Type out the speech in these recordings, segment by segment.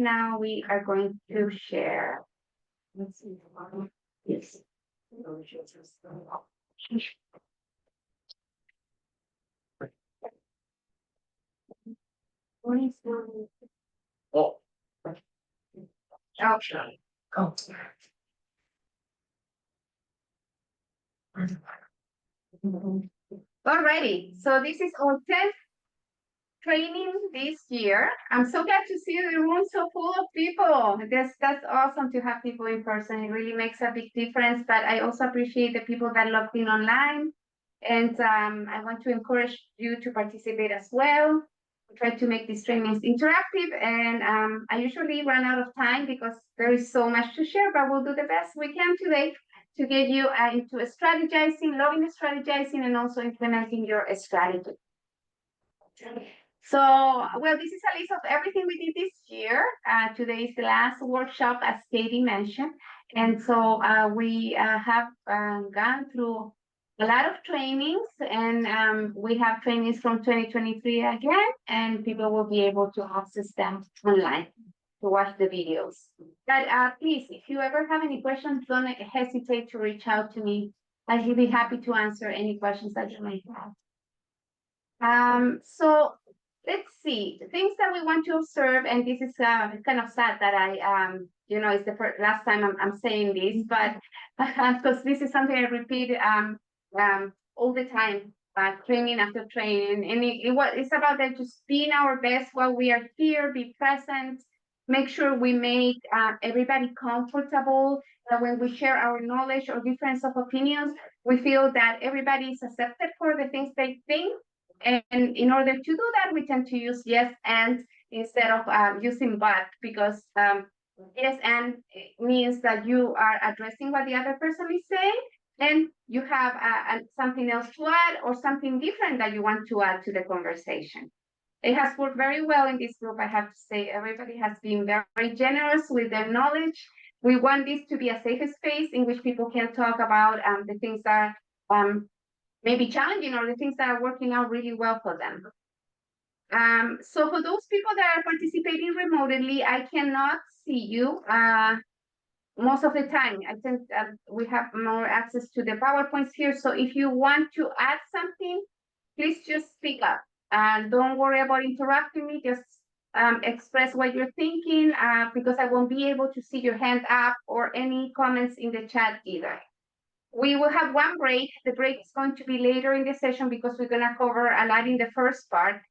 now we are going to share. Let's see. Yes. Oh. Okay. Oh. Alrighty, so this is our 10th training this year. I'm so glad to see the room so full of people. That's awesome to have people in person. It really makes a big difference, but I also appreciate the people that logged in online. And I want to encourage you to participate as well. We try to make these trainings interactive, and I usually run out of time because there is so much to share, but we'll do the best we can today to get you into strategizing, loving strategizing, and also implementing your strategy. So, well, this is a list of everything we did this year. Today is the last workshop, as Katie mentioned. And so we have gone through a lot of trainings, and we have trainings from 2023 again, and people will be able to access them online to watch the videos. But please, if you ever have any questions, don't hesitate to reach out to me. I'll be happy to answer any questions that you may have. So let's see, the things that we want to observe, and this is kind of sad that I, it's the last time I'm saying this, but because this is something I repeat all the time, training after training, and it's about that just being our best while we are here, be present, make sure we make everybody comfortable, that when we share our knowledge or difference of opinions, we feel that everybody is accepted for the things they think. And in order to do that, we tend to use yes and instead of using but, because yes and means that you are addressing what the other person is saying, and you have something else to add or something different that you want to add to the conversation. It has worked very well in this group, I have to say. Everybody has been very generous with their knowledge. We want this to be a safe space in which people can talk about the things that maybe challenging or the things that are working out really well for them. So for those people that are participating remotely, I cannot see you most of the time. I think we have more access to the PowerPoints here. So if you want to add something, please just speak up. Don't worry about interrupting me. Just express what you're thinking, because I won't be able to see your hand up or any comments in the chat either. We will have one break. The break is going to be later in the session because we're going to cover a lot in the first part.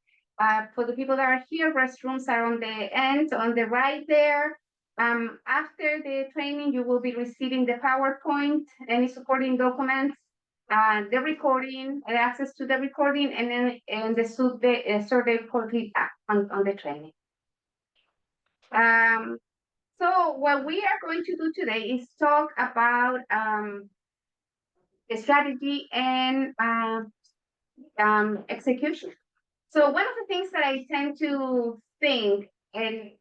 For the people that are here, restrooms are on the end, on the right there. After the training, you will be receiving the PowerPoint, any supporting documents, the recording, access to the recording, and then the survey for feedback on the training. So what we are going to do today is talk about strategy and execution. So one of the things that I tend to think, and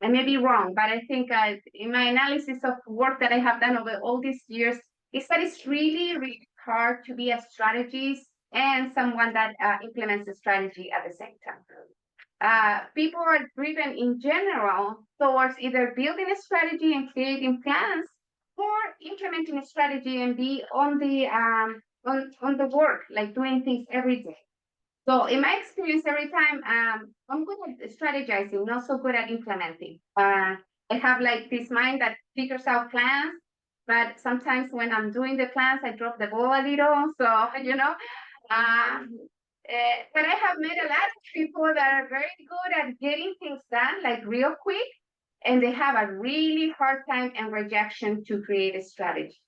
I may be wrong, but I think in my analysis of work that I have done over all these years, is that it's really, really hard to be a strategist and someone that implements a strategy at the same time. People are driven in general towards either building a strategy and creating plans, or implementing a strategy and be on the work, like doing things every day. So in my experience, every time I'm good at strategizing, not so good at implementing. I have like this mind that figures out plans, but sometimes when I'm doing the plans, I drop the ball a little. So but I have met a lot of people that are very good at getting things done, like real quick, and they have a really hard time and rejection to create a strategy.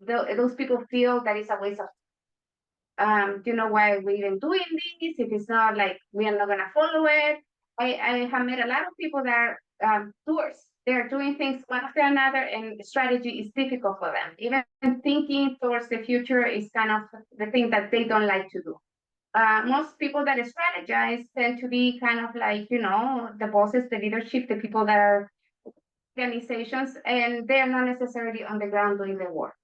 Those people feel that it's a waste of why are we even doing this if it's not like we are not going to follow it. I have met a lot of people that are doers. They're doing things one after another, and strategy is difficult for them. Even thinking towards the future is kind of the thing that they don't like to do. Most people that strategize tend to be kind of like, the bosses, the leadership, the people that are organizations, and they're not necessarily on the ground doing the work.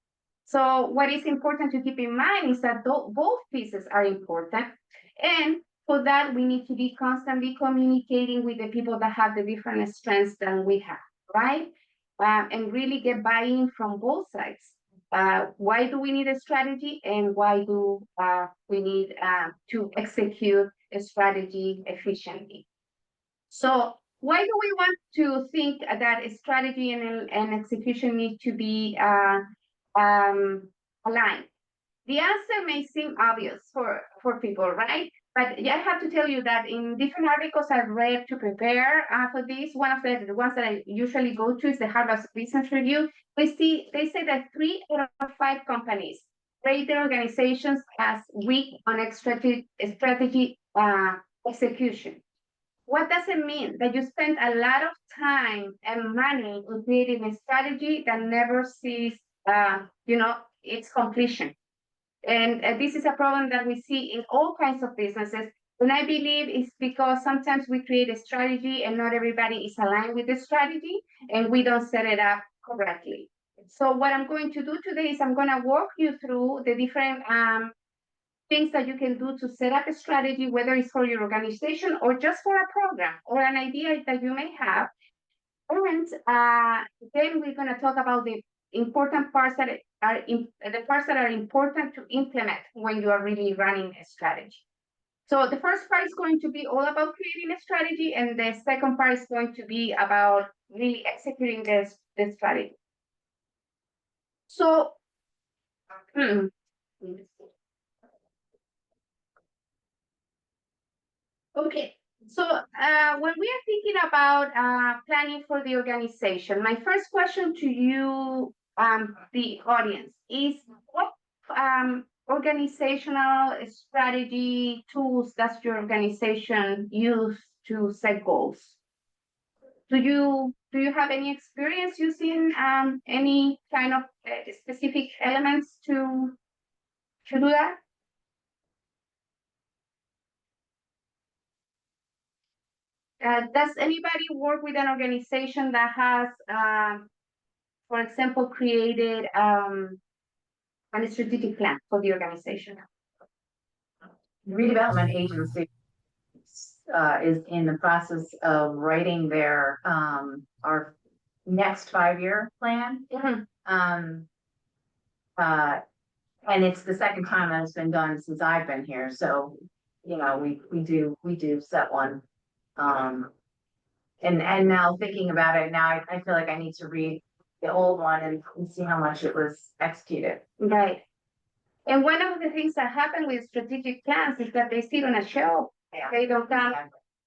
So what is important to keep in mind is that both pieces are important. And for that, we need to be constantly communicating with the people that have the different strengths than we have, right? And really get buy-in from both sides. Why do we need a strategy, and why do we need to execute a strategy efficiently? So why do we want to think that a strategy and execution need to be aligned? The answer may seem obvious for people, right? But I have to tell you that in different articles I've read to prepare for this, one of the ones that I usually go to is the Harvard Business Review. They say that 3 out of 5 companies rate their organizations as weak on strategy execution. What does it mean? That you spend a lot of time and money on creating a strategy that never sees, its completion. And this is a problem that we see in all kinds of businesses. And I believe it's because sometimes we create a strategy and not everybody is aligned with the strategy, and we don't set it up correctly. So what I'm going to do today is I'm going to walk you through the different things that you can do to set up a strategy, whether it's for your organization or just for a program or an idea that you may have. And then we're going to talk about the important parts that are important to implement when you are really running a strategy. So the first part is going to be all about creating a strategy, and the second part is going to be about really executing the strategy. So, okay. So when we are thinking about planning for the organization, my first question to you, the audience, is what organizational strategy tools does your organization use to set goals? Do you have any experience using any kind of specific elements to do that? Does anybody work with an organization that has, for example, created a strategic plan for the organization? The redevelopment agency is in the process of writing their our next 5-year plan. Mm-hmm. And it's the second time that it's been done since I've been here. So, we do set one. And now thinking about it, now I feel like I need to read the old one and see how much it was executed. Right. And one of the things that happen with strategic plans is that they sit on a shelf. Yeah. They don't come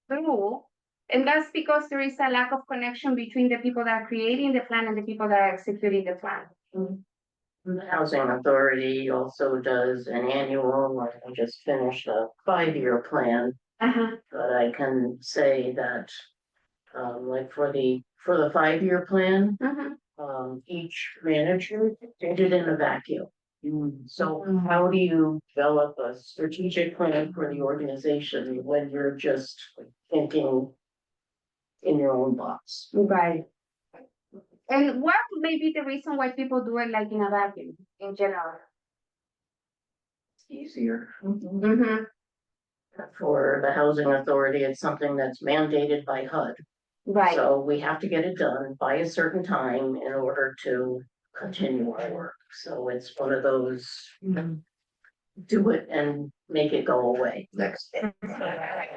through. And that's because there is a lack of connection between the people that are creating the plan and the people that are executing the plan. The Housing Authority also does an annual, like I just finished a 5-year plan. But I can say that, like for the 5-year plan, each manager did it in a vacuum. So how do you develop a strategic plan for the organization when you're just thinking in your own box? Right. And what may be the reason why people do it like in a vacuum in general? It's easier. Mm-hmm. For the Housing Authority, it's something that's mandated by HUD. Right. So we have to get it done by a certain time in order to continue our work. So it's one of those, do it and make it go away. Next.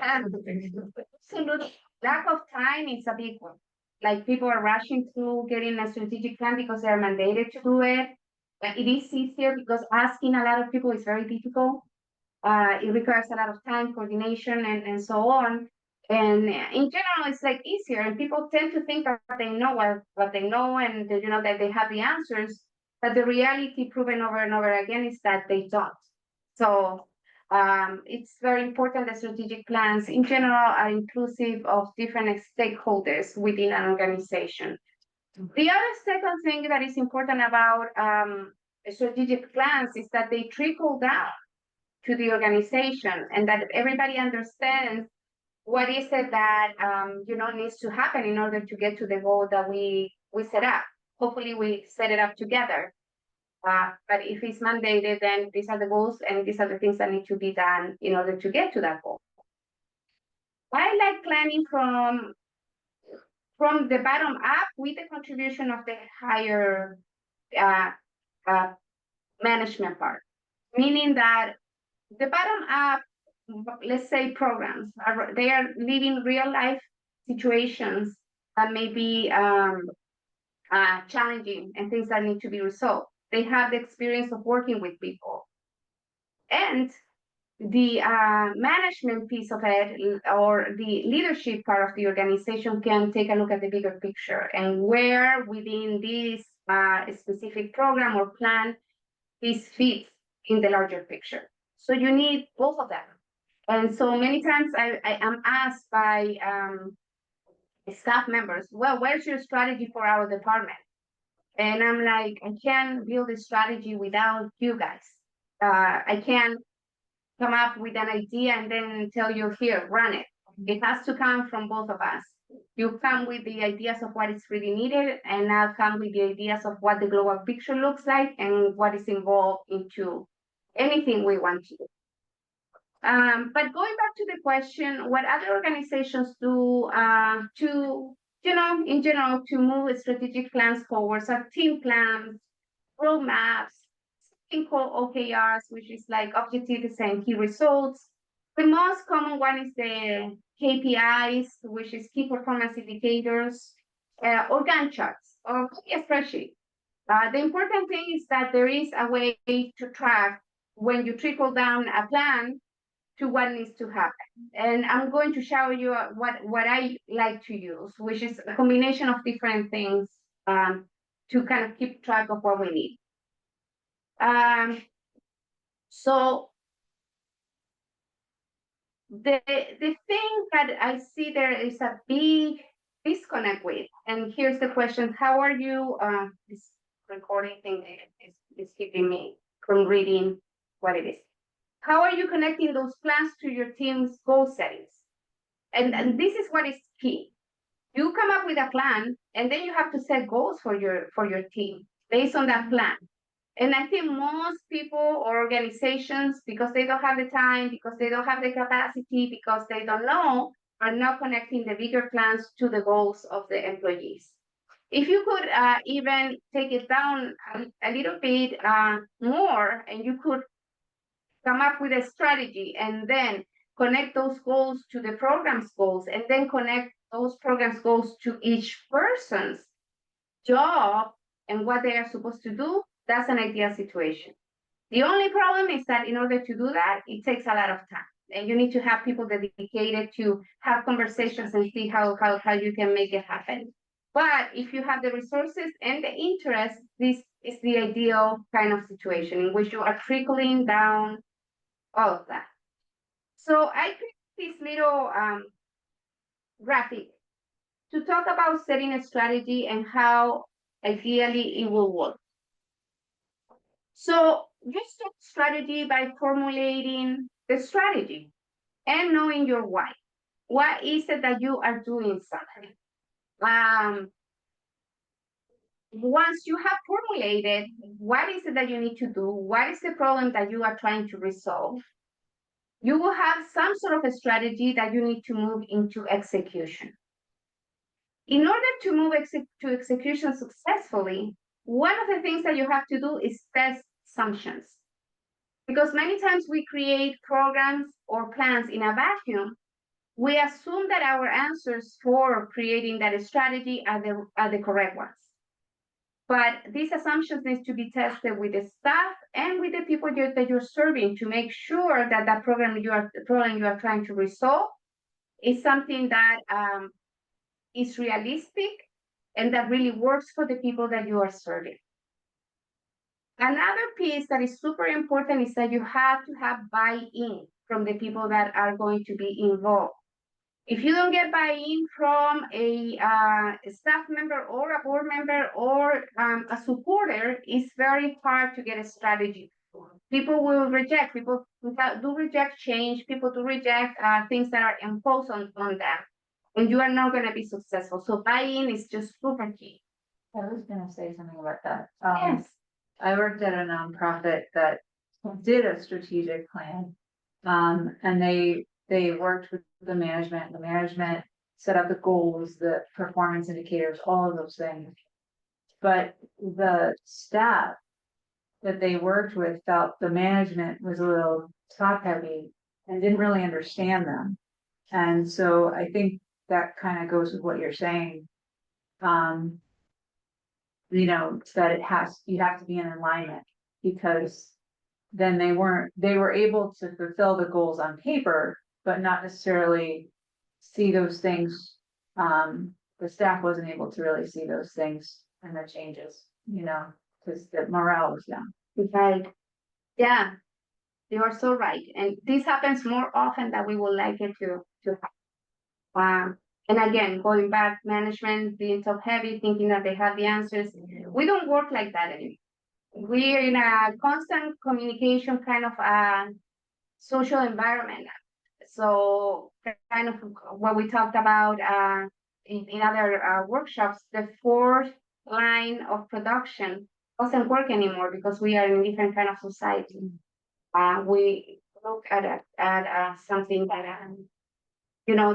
Absolutely. Lack of time is a big one. Like people are rushing through getting a strategic plan because they're mandated to do it. But it is easier because asking a lot of people is very difficult. It requires a lot of time, coordination, and so on. And in general, it's like easier, and people tend to think that they know what they know, and that they have the answers. But the reality, proven over and over again, is that they don't. So it's very important that strategic plans, in general, are inclusive of different stakeholders within an organization. The other second thing that is important about strategic plans is that they trickle down to the organization, and that everybody understands what is it that needs to happen in order to get to the goal that we set up. Hopefully we set it up together, but if it's mandated, then these are the goals and these are the things that need to be done in order to get to that goal. I like planning from the bottom up with the contribution of the higher uh, uh, management part, meaning that the bottom up, let's say programs, they are living real life situations that may be challenging and things that need to be resolved. They have the experience of working with people. And the management piece of it or the leadership part of the organization can take a look at the bigger picture and where within this specific program or plan this fits in the larger picture. So you need both of them. And so many times I am asked by staff members, well, where's your strategy for our department? And I'm like, I can't build a strategy without you guys. I can't come up with an idea and then tell you, here, run it. It has to come from both of us. You come with the ideas of what is really needed, and I'll come with the ideas of what the global picture looks like and what is involved into anything we want to do. But going back to the question, what other organizations do to, in general, to move strategic plans forward, are team plans, roadmaps, something called OKRs, which is like objectives and key results. The most common one is the KPIs, which is key performance indicators, or Gantt charts, or a spreadsheet. The important thing is that there is a way to track when you trickle down a plan to what needs to happen. And I'm going to show you what I like to use, which is a combination of different things to kind of keep track of what we need. So the thing that I see there is a big disconnect with, and here's the question: how are you? This recording thing is keeping me from reading what it is. How are you connecting those plans to your team's goal settings? And this is what is key. You come up with a plan, and then you have to set goals for your team based on that plan. And I think most people or organizations, because they don't have the time, because they don't have the capacity, because they don't know, are not connecting the bigger plans to the goals of the employees. If you could even take it down a little bit more, and you could come up with a strategy and then connect those goals to the program's goals, and then connect those programs goals to each person's job and what they are supposed to do, that's an ideal situation. The only problem is that in order to do that, it takes a lot of time. And you need to have people dedicated to have conversations and see how you can make it happen. But if you have the resources and the interest, this is the ideal kind of situation in which you are trickling down all of that. So I created this little graphic to talk about setting a strategy and how ideally it will work. So you start strategy by formulating the strategy and knowing your why. What is it that you are doing something? Once you have formulated what is it that you need to do, what is the problem that you are trying to resolve, you will have some sort of a strategy that you need to move into execution. In order to move to execution successfully, one of the things that you have to do is test assumptions. Because many times we create programs or plans in a vacuum, we assume that our answers for creating that strategy are the correct ones. But these assumptions need to be tested with the staff and with the people that you're serving to make sure that the problem you are trying to resolve is something that is realistic and that really works for the people that you are serving. Another piece that is super important is that you have to have buy-in from the people that are going to be involved. If you don't get buy-in from a staff member or a board member or a supporter, it's very hard to get a strategy. People will reject, people do reject change, people do reject things that are imposed on them, and you are not going to be successful. So buy-in is just super key. I was gonna say something about that. Yes. I worked at a nonprofit that did a strategic plan. And they they worked with the management set up the goals, the performance indicators, all of those things. But the staff that they worked with felt the management was a little top heavy and didn't really understand them. And so I think that kind of goes with what you're saying. That you have to be in alignment, because then they were able to fulfill the goals on paper, but not necessarily see those things. The staff wasn't able to really see those things and the changes, because the morale was down. Right. Yeah, you are so right. And this happens more often than we would like it to happen. And again, going back, management being top heavy, thinking that they have the answers. We don't work like that anymore. We're in a constant communication kind of social environment. So kind of what we talked about in other workshops, the fourth line of production doesn't work anymore because we are in a different kind of society. We look at something that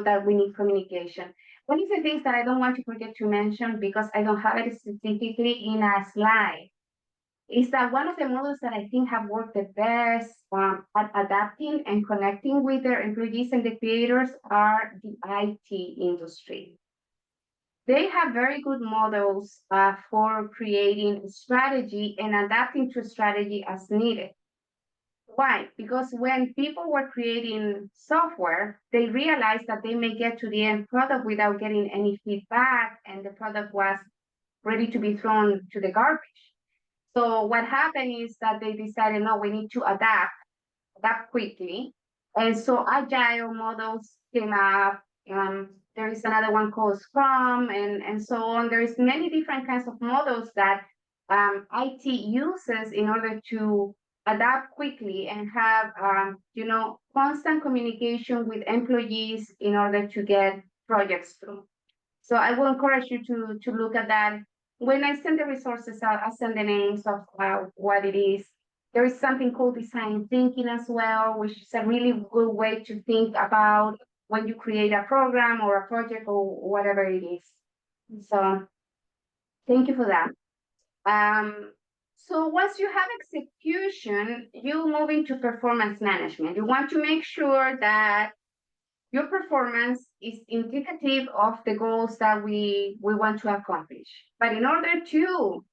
that we need communication. One of the things that I don't want to forget to mention, because I don't have it specifically in a slide, is that one of the models that I think have worked the best at adapting and connecting with their employees and the creators are the IT industry. They have very good models for creating strategy and adapting to strategy as needed. Why? Because when people were creating software, they realized that they may get to the end product without getting any feedback, and the product was ready to be thrown to the garbage. So what happened is that they decided, no, we need to adapt quickly. And so agile models came up. There is another one called Scrum and so on. There's many different kinds of models that IT uses in order to adapt quickly and have, constant communication with employees in order to get projects through. So I will encourage you to look at that. When I send the resources out, I send the names of what it is. There is something called design thinking as well, which is a really good way to think about when you create a program or a project or whatever it is. So thank you for that. So once you have execution, you move into performance management. You want to make sure that your performance is indicative of the goals that we want to accomplish. But in order to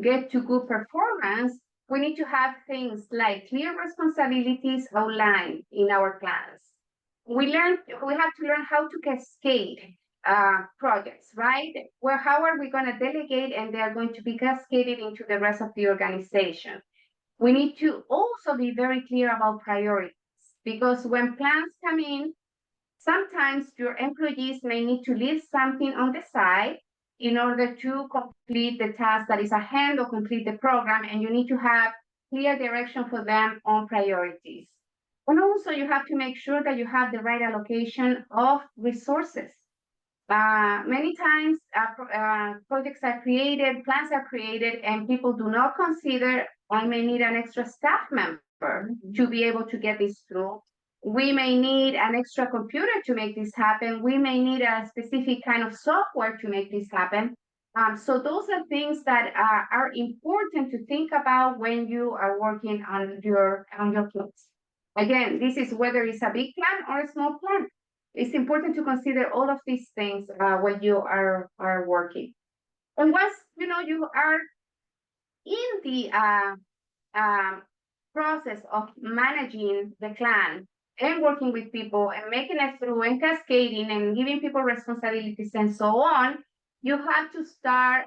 get to good performance, we need to have things like clear responsibilities outlined in our plans. We have to learn how to cascade projects, right? Well, how are we going to delegate and they are going to be cascaded into the rest of the organization? We need to also be very clear about priorities, because when plans come in, sometimes your employees may need to leave something on the side in order to complete the task that is at hand or complete the program, and you need to have clear direction for them on priorities. And also you have to make sure that you have the right allocation of resources. Many times projects are created, plans are created, and people do not consider, I may need an extra staff member to be able to get this through. We may need an extra computer to make this happen. We may need a specific kind of software to make this happen. So those are things that are important to think about when you are working on your plans. Again, this is whether it's a big plan or a small plan. It's important to consider all of these things when you are working. And once you are in the process of managing the plan and working with people and making it through and cascading and giving people responsibilities and so on, you have to start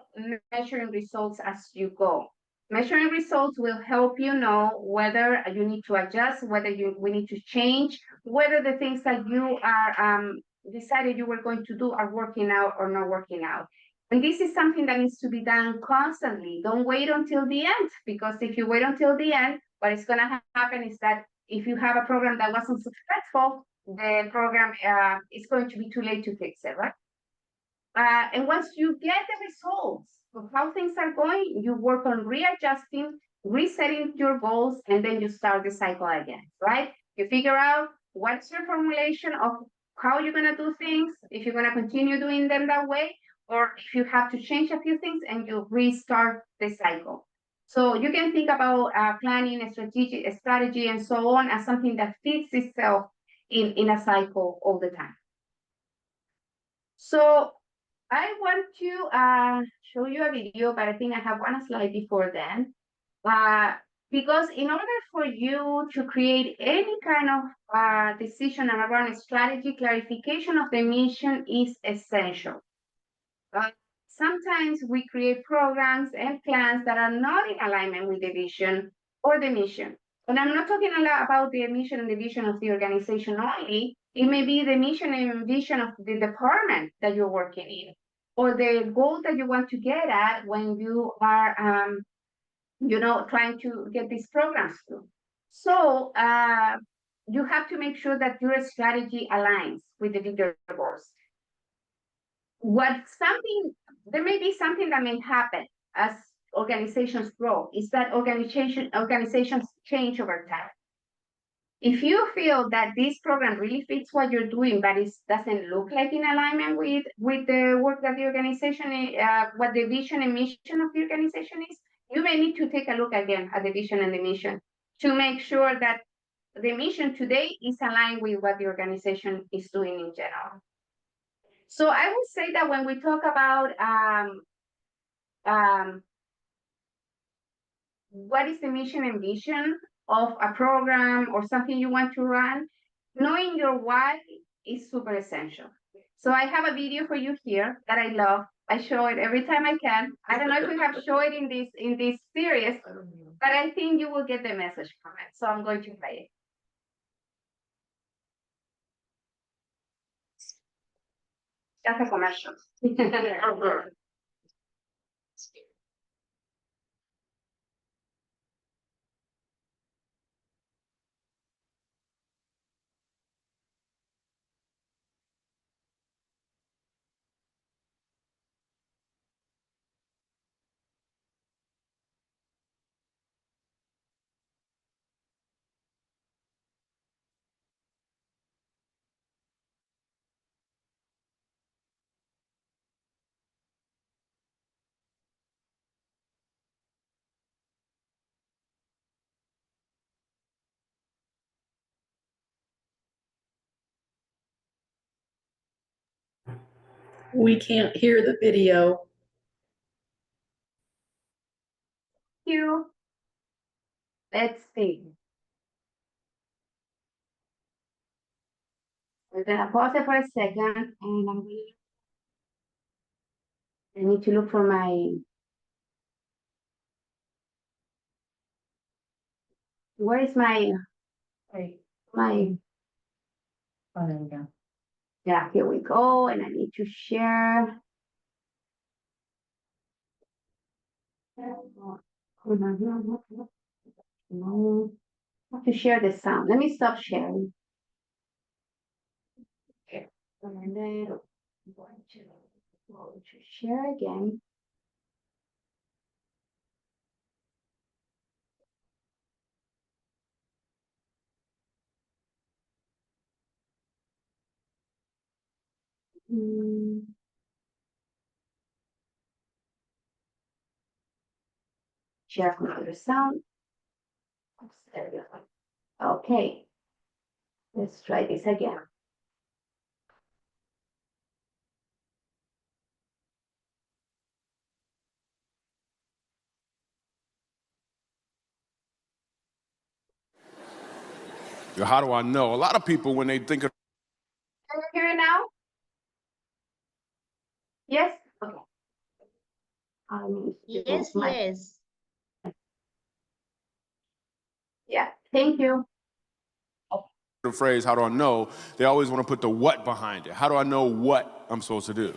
measuring results as you go. Measuring results will help you know whether you need to adjust, whether we need to change, whether the things that you are decided you were going to do are working out or not working out. And this is something that needs to be done constantly. Don't wait until the end, because if you wait until the end, what is going to happen is that if you have a program that wasn't successful, the program is going to be too late to fix it, right? And once you get the results of how things are going, you work on readjusting, resetting your goals, and then you start the cycle again, right? You figure out what's your formulation of how you're gonna do things, if you're gonna continue doing them that way, or if you have to change a few things and you restart the cycle. So you can think about planning a strategy and so on as something that fits itself in a cycle all the time. So I want to show you a video, but I think I have one slide before then. Because in order for you to create any kind of decision around a strategy, clarification of the mission is essential. Sometimes we create programs and plans that are not in alignment with the vision or the mission. And I'm not talking a lot about the mission and the vision of the organization only. It may be the mission and vision of the department that you're working in, or the goal that you want to get at when you are, trying to get these programs through. So you have to make sure that your strategy aligns with the bigger goals. There may be something that may happen as organizations grow, is that organizations change over time. If you feel that this program really fits what you're doing, but it doesn't look like in alignment with the work that the organization, what the vision and mission of the organization is, you may need to take a look again at the vision and the mission to make sure that the mission today is aligned with what the organization is doing in general. So I would say that when we talk about what is the mission and vision of a program or something you want to run, knowing your why is super essential. So I have a video for you here that I love. I show it every time I can. I don't know if we have shown it in this series, but I think you will get the message from it. So I'm going to play it. That's a commercial. We can't hear the video. You. Let's see. We're gonna pause it for a second, and I need to look for where is my Oh, there we go. yeah, here we go, and I need to share. No, I have to share the sound. Let me stop sharing. Okay, and then I'm going to go to share again. Share computer sound. There we go. Okay, let's try this again. How do I know? A lot of people, when they think of Can you hear it now? Yes? Okay. Yes, yes. Yeah, thank you. the phrase, how do I know? They always want to put the what behind it. How do I know what I'm supposed to do?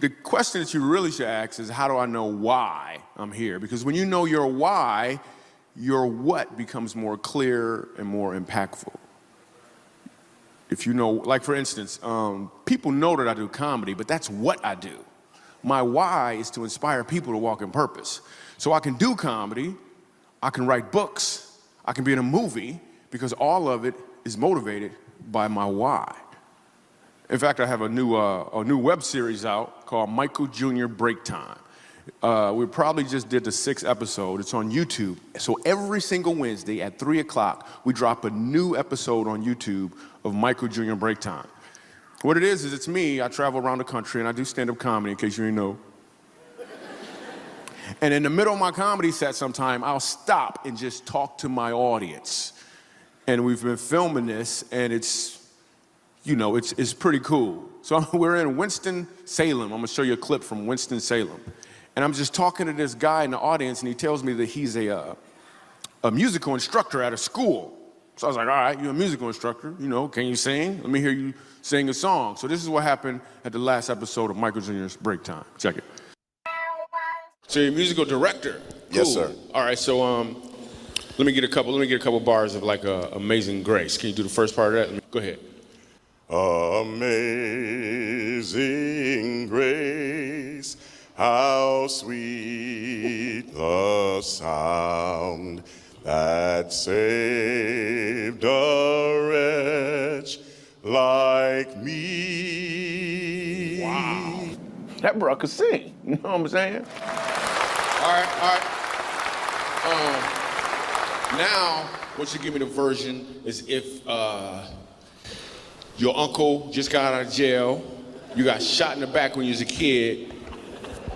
The question that you really should ask is, how do I know why I'm here? Because when you know your why, your what becomes more clear and more impactful. If you know, like for instance, people know that I do comedy, but that's what I do. My why is to inspire people to walk in purpose. So I can do comedy, I can write books, I can be in a movie, because all of it is motivated by my why. In fact, I have a new web series out called Michael Jr. Break Time. We probably just did the 6th episode. It's on YouTube. So every single Wednesday at 3 o'clock, we drop a new episode on YouTube of Michael Jr. Break Time. What it is it's me. I travel around the country and I do stand-up comedy, in case you didn't know. And in the middle of my comedy set sometime, I'll stop and just talk to my audience. And we've been filming this, and it's pretty cool. So we're in Winston-Salem. I'm gonna show you a clip from Winston-Salem. And I'm just talking to this guy in the audience, and he tells me that he's a musical instructor at a school. So I was like, all right, you're a musical instructor, can you sing? Let me hear you sing a song. So this is what happened at the last episode of Michael Jr.'s Break Time. Check it. So you're a musical director? Cool. Yes, sir. All right, so let me get a couple bars of like Amazing Grace. Can you do the first part of that? Go ahead. Amazing grace, how sweet the sound that saved a wretch like me. Wow. That bro could sing, you know what I'm saying? All right. Now, what you give me the version is if your uncle just got out of jail, you got shot in the back when you was a kid.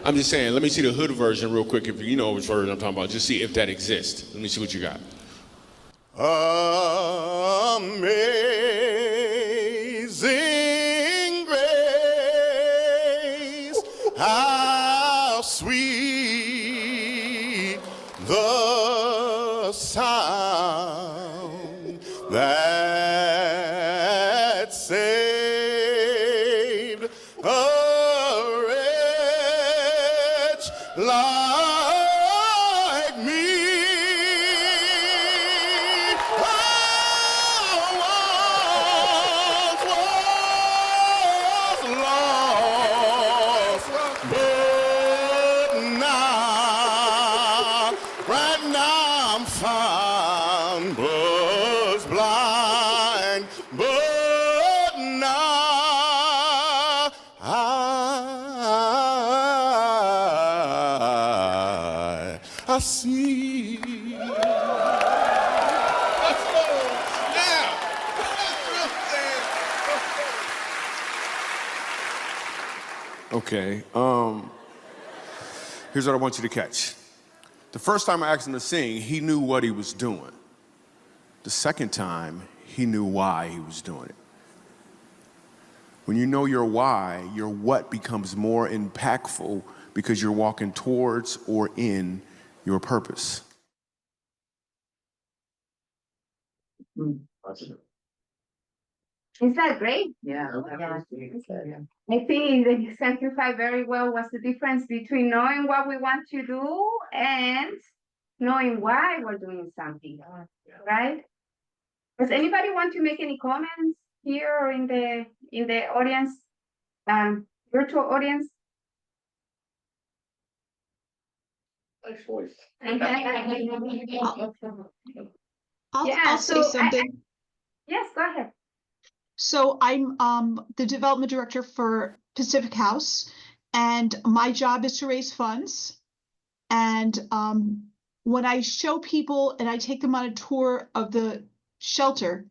I'm just saying, let me see the hood version real quick, if you know which version I'm talking about. Just see if that exists. Let me see what you got. Amazing grace, how sweet the sound that saved a wretch like me. I once was lost, but now, right now I'm found, was blind, but now I see. Let's go. Now. Okay, here's what I want you to catch. The first time I asked him to sing, he knew what he was doing. The second time, he knew why he was doing it. When you know your why, your what becomes more impactful because you're walking towards or in your purpose. Is that great? Yeah. Yeah. I think they exemplify very well what's the difference between knowing what we want to do and knowing why we're doing something, right? Does anybody want to make any comments here or in the audience, virtual audience? Nice voice. Yeah, I'll say so something. Yes, go ahead. So I'm the development director for Pacific House, and my job is to raise funds. And when I show people and I take them on a tour of the shelter,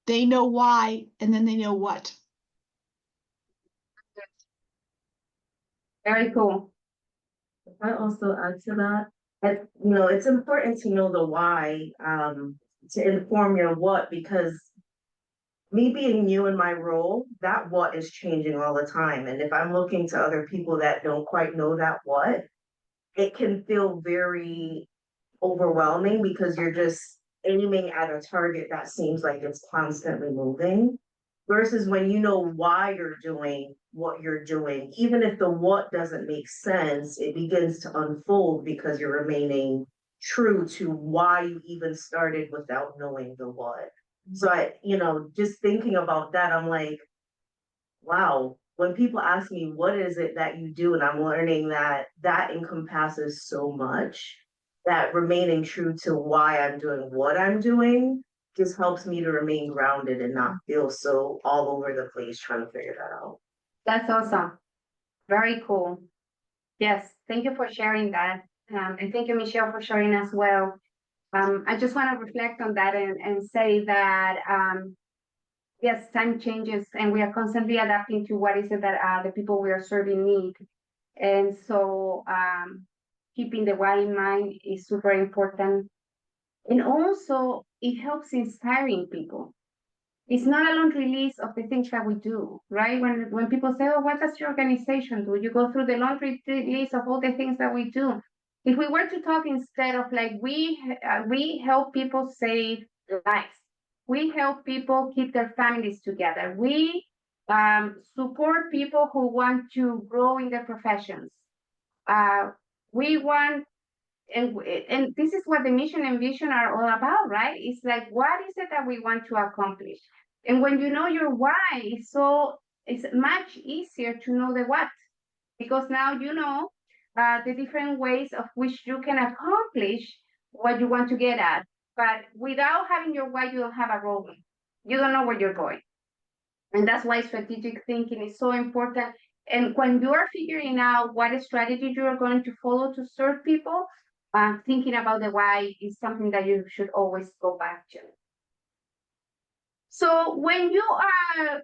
they know why, and then they know what. Very cool. If I also add to that, it's important to know the why, to inform your what, because me being new in my role, that what is changing all the time. And if I'm looking to other people that don't quite know that what, it can feel very overwhelming because you're just aiming at a target that seems like it's constantly moving. Versus when you know why you're doing what you're doing, even if the what doesn't make sense, it begins to unfold because you're remaining true to why you even started without knowing the what. So just thinking about that, I'm like, wow, when people ask me, what is it that you do? And I'm learning that encompasses so much, that remaining true to why I'm doing what I'm doing just helps me to remain grounded and not feel so all over the place trying to figure that out. That's awesome. Very cool. Yes, thank you for sharing that. And thank you, Michelle, for sharing as well. I just want to reflect on that and say that, yes, time changes and we are constantly adapting to what is it that the people we are serving need. And so keeping the why in mind is super important. And also, it helps inspiring people. It's not a laundry list of the things that we do, right? When people say, oh, what does your organization do? You go through the laundry list of all the things that we do. If we were to talk instead of like, we help people save lives. We help people keep their families together. We support people who want to grow in their professions. We want, and this is what the mission and vision are all about, right? It's like, what is it that we want to accomplish? And when you know your why, it's much easier to know the what, because now you know the different ways of which you can accomplish what you want to get at. But without having your why, you don't have a roadmap. You don't know where you're going. And that's why strategic thinking is so important. And when you are figuring out what strategy you are going to follow to serve people, thinking about the why is something that you should always go back to. So when you are,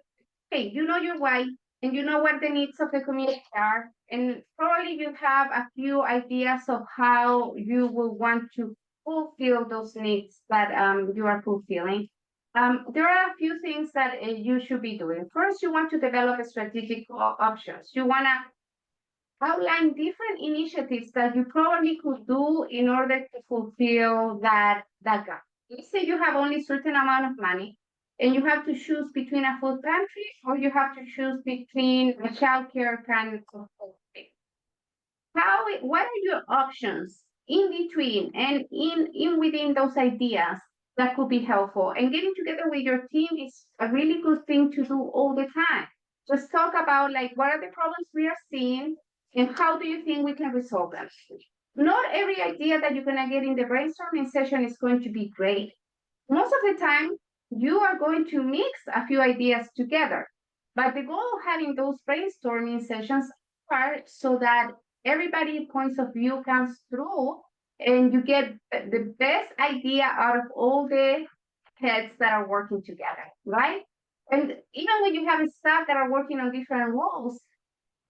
okay, you know your why, and you know what the needs of the community are, and probably you have a few ideas of how you will want to fulfill those needs that you are fulfilling. There are a few things that you should be doing. First, you want to develop strategic options. You want to outline different initiatives that you probably could do in order to fulfill that gap. Let's say you have only a certain amount of money and you have to choose between a food pantry or you have to choose between a childcare kind of thing. What are your options in between and in within those ideas that could be helpful? And getting together with your team is a really good thing to do all the time. Just talk about like, what are the problems we are seeing and how do you think we can resolve them? Not every idea that you're gonna get in the brainstorming session is going to be great. Most of the time, you are going to mix a few ideas together. But the goal of having those brainstorming sessions are so that everybody's points of view comes through and you get the best idea out of all the heads that are working together, right? And even when you have staff that are working on different roles,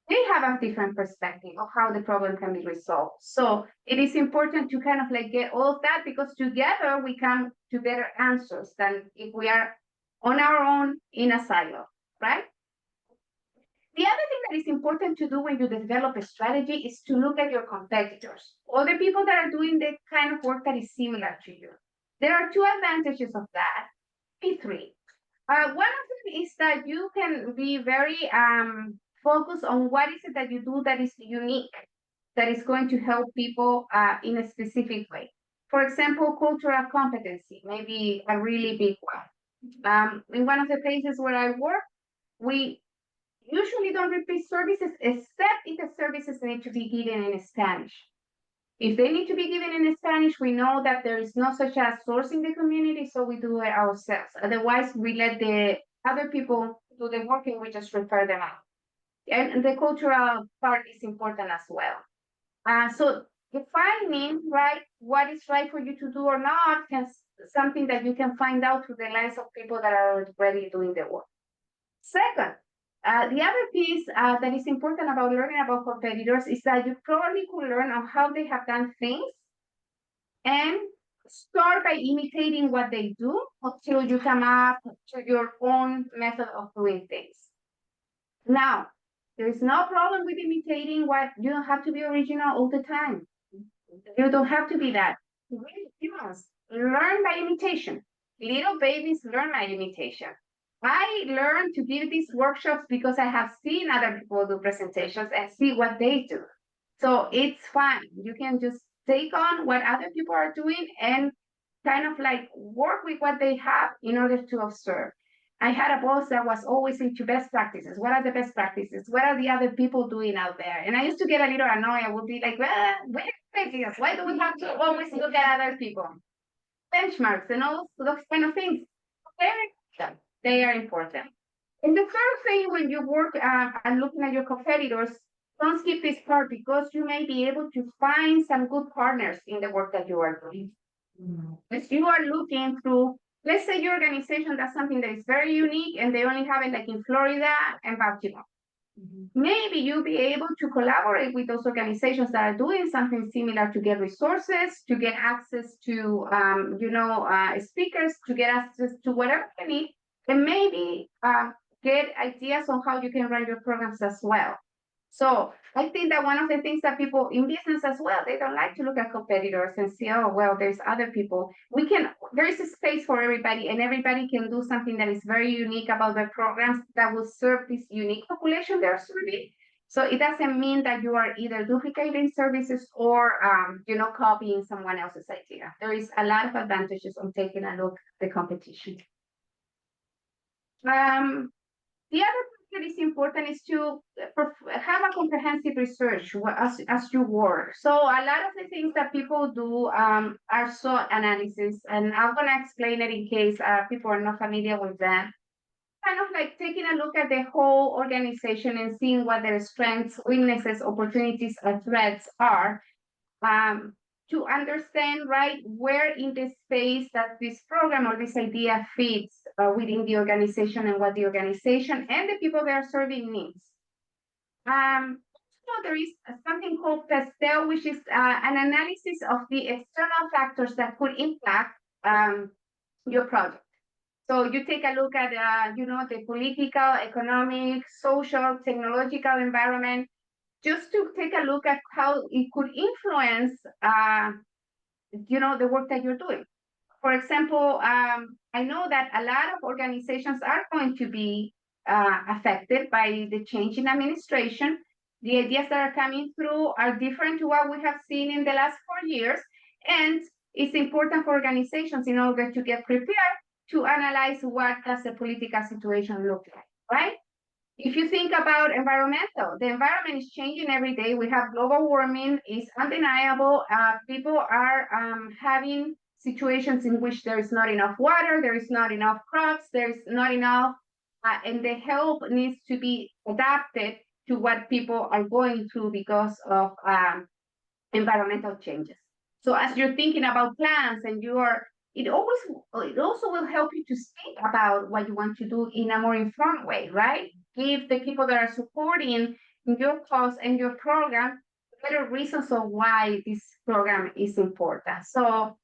they have a different perspective of how the problem can be resolved. So it is important to kind of like get all of that because together we come to better answers than if we are on our own in a silo, right? The other thing that is important to do when you develop a strategy is to look at your competitors or the people that are doing the kind of work that is similar to you. There are two advantages of that, P3. One of them is that you can be very focus on what is it that you do that is unique, that is going to help people in a specific way. For example, cultural competency may be a really big one. In one of the places where I work, we usually don't repeat services except if the services need to be given in Spanish. If they need to be given in Spanish, we know that there is no such a source in the community, so we do it ourselves. Otherwise, we let the other people do the work and we just refer them out. And the cultural part is important as well. So defining, right, what is right for you to do or not can something that you can find out through the lens of people that are already doing the work. Second, the other piece that is important about learning about competitors is that you probably could learn on how they have done things and start by imitating what they do until you come up to your own method of doing things. Now, there is no problem with imitating what you don't have to be original all the time. You don't have to be that. You must learn by imitation. Little babies learn by imitation. I learned to give these workshops because I have seen other people do presentations and see what they do. So it's fine. You can just take on what other people are doing and kind of like work with what they have in order to observe. I had a boss that was always into best practices. What are the best practices? What are the other people doing out there? And I used to get a little annoyed. I would be like, well, wait, why do we have to always look at other people? benchmarks and all those kind of things. They are important. And the third thing, when you work and looking at your competitors, don't skip this part because you may be able to find some good partners in the work that you are doing. If you are looking through, let's say your organization does something that is very unique and they only have it like in Florida and Baltimore. Maybe you'll be able to collaborate with those organizations that are doing something similar to get resources, to get access to, speakers, to get access to whatever you need, and maybe get ideas on how you can run your programs as well. So I think that one of the things that people in business as well, they don't like to look at competitors and see, oh, well, there's other people. There is a space for everybody, and everybody can do something that is very unique about their programs that will serve this unique population they're serving. So it doesn't mean that you are either duplicating services or, copying someone else's idea. There is a lot of advantages on taking a look at the competition. The other thing that is important is to have a comprehensive research as you work. So a lot of the things that people do are SWOT analysis, and I'm going to explain it in case people are not familiar with that. Kind of like taking a look at the whole organization and seeing what their strengths, weaknesses, opportunities, or threats are. To understand, right, where in the space that this program or this idea fits within the organization and what the organization and the people they are serving needs. So there is something called PESTEL, which is an analysis of the external factors that could impact your project. So you take a look at, the political, economic, social, technological environment, just to take a look at how it could influence, the work that you're doing. For example, I know that a lot of organizations are going to be affected by the change in administration. The ideas that are coming through are different to what we have seen in the last 4 years. And it's important for organizations in order to get prepared to analyze what does the political situation look like, right? If you think about environmental, the environment is changing every day. We have global warming, it's undeniable. People are having situations in which there is not enough water, there is not enough crops, there is not enough, and the help needs to be adapted to what people are going through because of environmental changes. So as you're thinking about plans and it also will help you to speak about what you want to do in a more informed way, right? Give the people that are supporting your cause and your program better reasons of why this program is important. So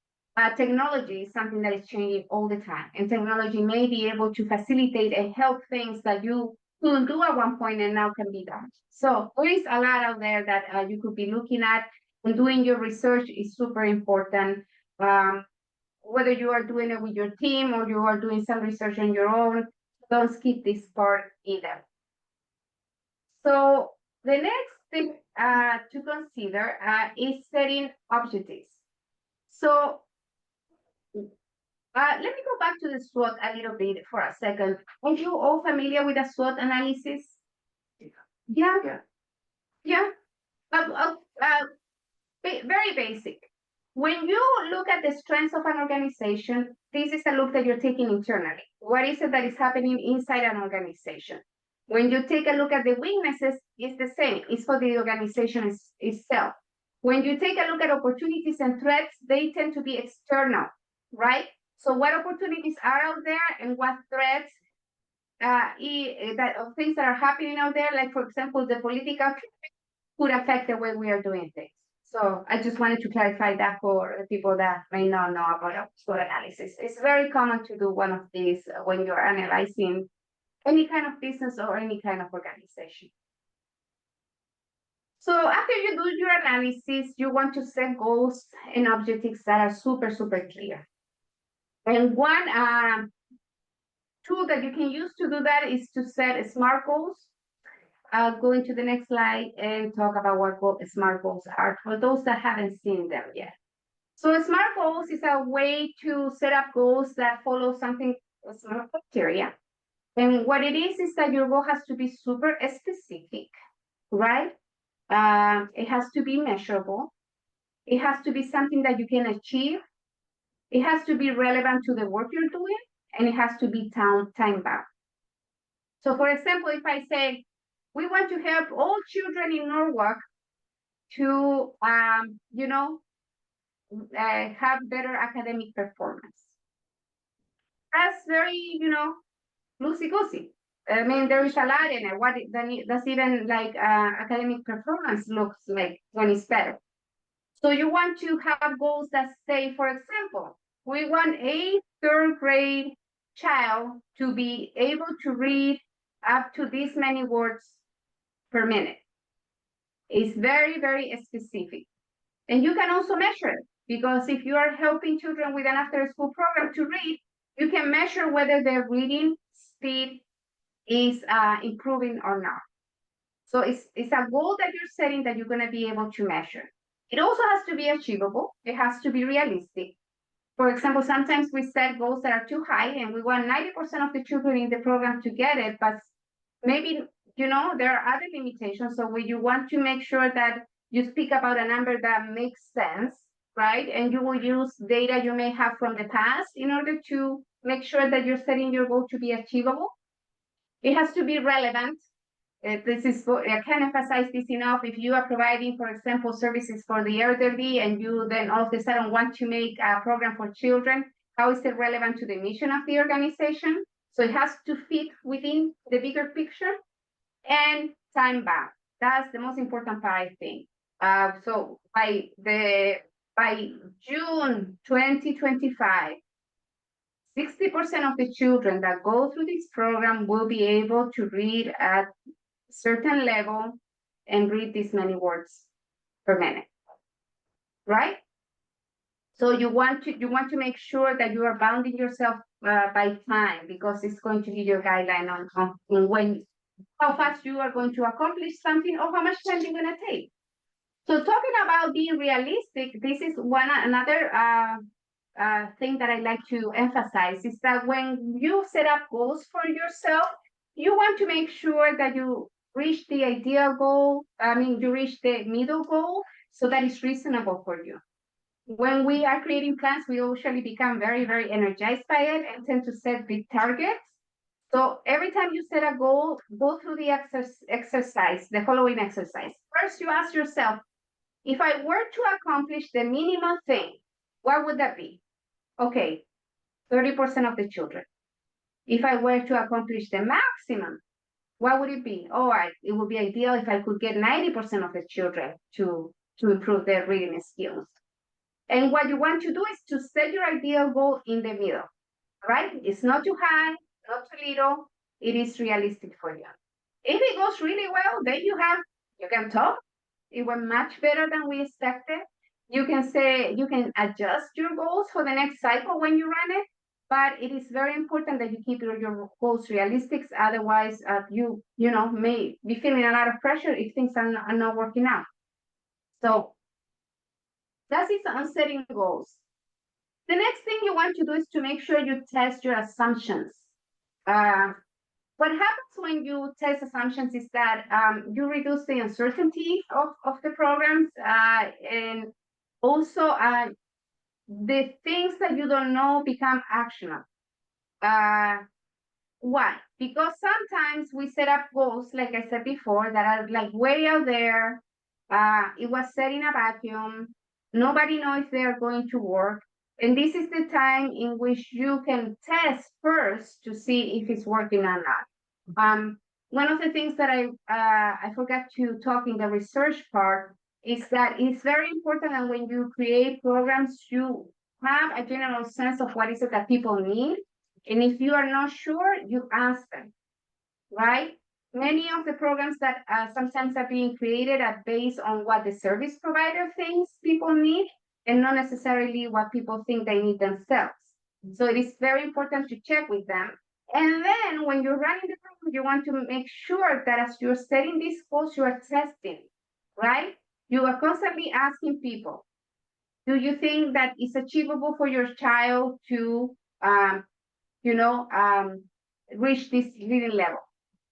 technology is something that is changing all the time, and technology may be able to facilitate and help things that you couldn't do at one point and now can be done. So there is a lot out there that you could be looking at, and doing your research is super important. Whether you are doing it with your team or you are doing some research on your own, don't skip this part either. So the next thing to consider is setting objectives. So let me go back to the SWOT a little bit for a second. Are you all familiar with the SWOT analysis? Yeah. Very basic. When you look at the strengths of an organization, this is a look that you're taking internally. What is it that is happening inside an organization? When you take a look at the weaknesses, it's the same. It's for the organization itself. When you take a look at opportunities and threats, they tend to be external, right? So what opportunities are out there and what threats of things that are happening out there, like, for example, the political could affect the way we are doing things. So I just wanted to clarify that for the people that may not know about SWOT analysis. It's very common to do one of these when you're analyzing any kind of business or any kind of organization. So after you do your analysis, you want to set goals and objectives that are super, super clear. And one tool that you can use to do that is to set SMART goals. I'll go into the next slide and talk about what SMART goals are for those that haven't seen them yet. So SMART goals is a way to set up goals that follow something SMART criteria. And what it is that your goal has to be super specific, right? It has to be measurable. It has to be something that you can achieve. It has to be relevant to the work you're doing, and it has to be time bound. So for example, if I say, we want to help all children in Norwalk to, have better academic performance. That's very, loosey-goosey. I mean, there is a lot in it. Does even like academic performance looks like when it's better. So you want to have goals that say, for example, we want a third grade child to be able to read up to this many words per minute. It's very, very specific. And you can also measure it, because if you are helping children with an after-school program to read, you can measure whether their reading speed is improving or not. So it's a goal that you're setting that you're going to be able to measure. It also has to be achievable. It has to be realistic. For example, sometimes we set goals that are too high and we want 90% of the children in the program to get it, but maybe, there are other limitations. So you want to make sure that you speak about a number that makes sense, right? And you will use data you may have from the past in order to make sure that you're setting your goal to be achievable. It has to be relevant. I can't emphasize this enough. If you are providing, for example, services for the elderly, and you then all of a sudden want to make a program for children, how is it relevant to the mission of the organization? So it has to fit within the bigger picture, and time bound. That's the most important part, I think. So by June 2025, 60% of the children that go through this program will be able to read at a certain level and read this many words per minute, right? So you want to make sure that you are bounding yourself by time, because it's going to be your guideline on how fast you are going to accomplish something or how much time you're going to take. So talking about being realistic, this is another thing that I like to emphasize, is that when you set up goals for yourself, you want to make sure that you reach the ideal goal. You reach the middle goal so that it's reasonable for you. When we are creating plans, we usually become very, very energized by it and tend to set big targets. So every time you set a goal, go through the exercise, the following exercise. First, you ask yourself, if I were to accomplish the minimal thing, what would that be? Okay, 30% of the children. If I were to accomplish the maximum, what would it be? It would be ideal if I could get 90% of the children to improve their reading skills. And what you want to do is to set your ideal goal in the middle, right? It's not too high, not too little. It is realistic for you. If it goes really well, then you can talk. It went much better than we expected. You can adjust your goals for the next cycle when you run it, but it is very important that you keep your goals realistic. Otherwise, you may be feeling a lot of pressure if things are not working out. So that is on setting goals. The next thing you want to do is to make sure you test your assumptions. What happens when you test assumptions is that you reduce the uncertainty of the programs, and also the things that you don't know become actionable. Why? Because sometimes we set up goals, like I said before, that are like way out there. It was set in a vacuum. Nobody knows if they're going to work. And this is the time in which you can test first to see if it's working or not. One of the things that I forgot to talk in the research part is that it's very important that when you create programs, you have a general sense of what is it that people need. And if you are not sure, you ask them, right? Many of the programs that sometimes are being created are based on what the service provider thinks people need, and not necessarily what people think they need themselves. So it is very important to check with them. And then when you're running the program, you want to make sure that as you're setting these goals, you are testing, right? You are constantly asking people, do you think that it's achievable for your child to, reach this reading level?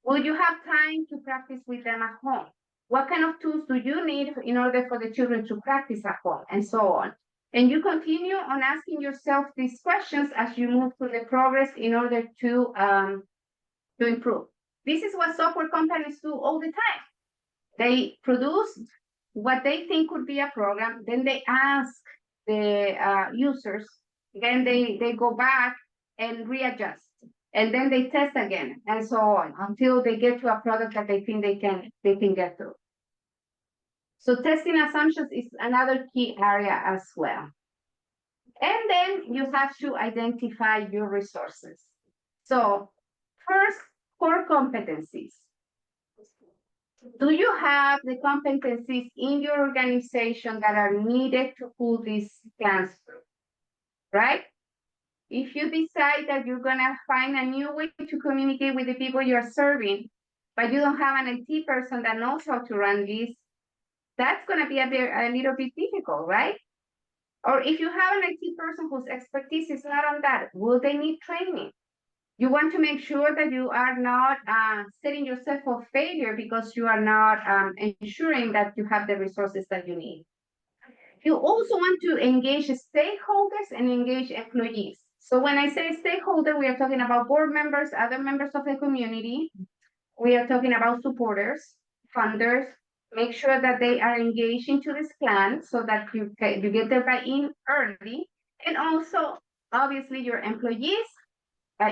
Will you have time to practice with them at home? What kind of tools do you need in order for the children to practice at home, and so on? And you continue on asking yourself these questions as you move through the progress in order to improve. This is what software companies do all the time. They produce what they think could be a program, then they ask the users, then they go back and readjust, and then they test again, and so on, until they get to a product that they think they can get through. So testing assumptions is another key area as well. And then you have to identify your resources. So first, core competencies. Do you have the competencies in your organization that are needed to pull these plans through, right? If you decide that you're gonna find a new way to communicate with the people you're serving, but you don't have an IT person that knows how to run this, that's gonna be a little bit difficult, right? Or if you have an IT person whose expertise is not on that, will they need training? You want to make sure that you are not setting yourself for failure because you are not ensuring that you have the resources that you need. You also want to engage stakeholders and engage employees. So when I say stakeholder, we are talking about board members, other members of the community. We are talking about supporters, funders. Make sure that they are engaged into this plan so that you get their buy-in early. And also, obviously, your employees.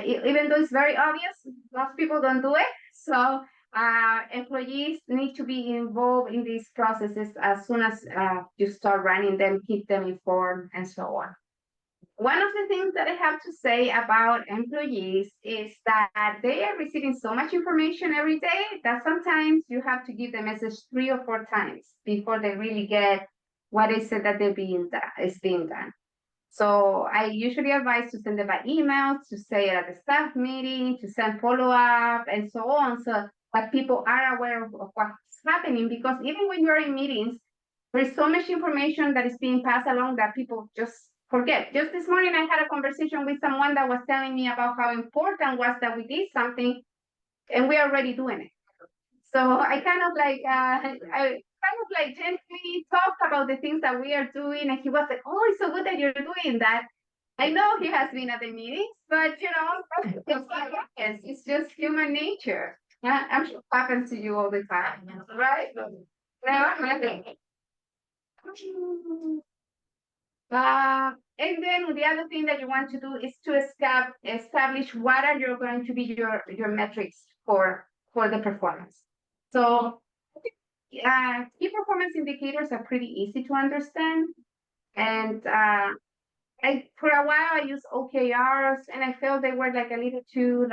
Even though it's very obvious, most people don't do it. So employees need to be involved in these processes as soon as you start running them, keep them informed, and so on. One of the things that I have to say about employees is that they are receiving so much information every day that sometimes you have to give the message 3 or 4 times before they really get what is it that is being done. So I usually advise to send them by email, to say it at the staff meeting, to send follow-up, and so on, so that people are aware of what's happening. Because even when you're in meetings, there's so much information that is being passed along that people just forget. Just this morning, I had a conversation with someone that was telling me about how important was that we did something, and we're already doing it. So I kind of like gently talked about the things that we are doing, and he was like, "Oh, it's so good that you're doing that." I know he has been at the meetings, but it's just human nature. I'm sure it happens to you all the time, right? And then the other thing that you want to do is to establish what are going to be your metrics for the performance. So key performance indicators are pretty easy to understand. And for a while I used OKRs, and I felt they were like a little too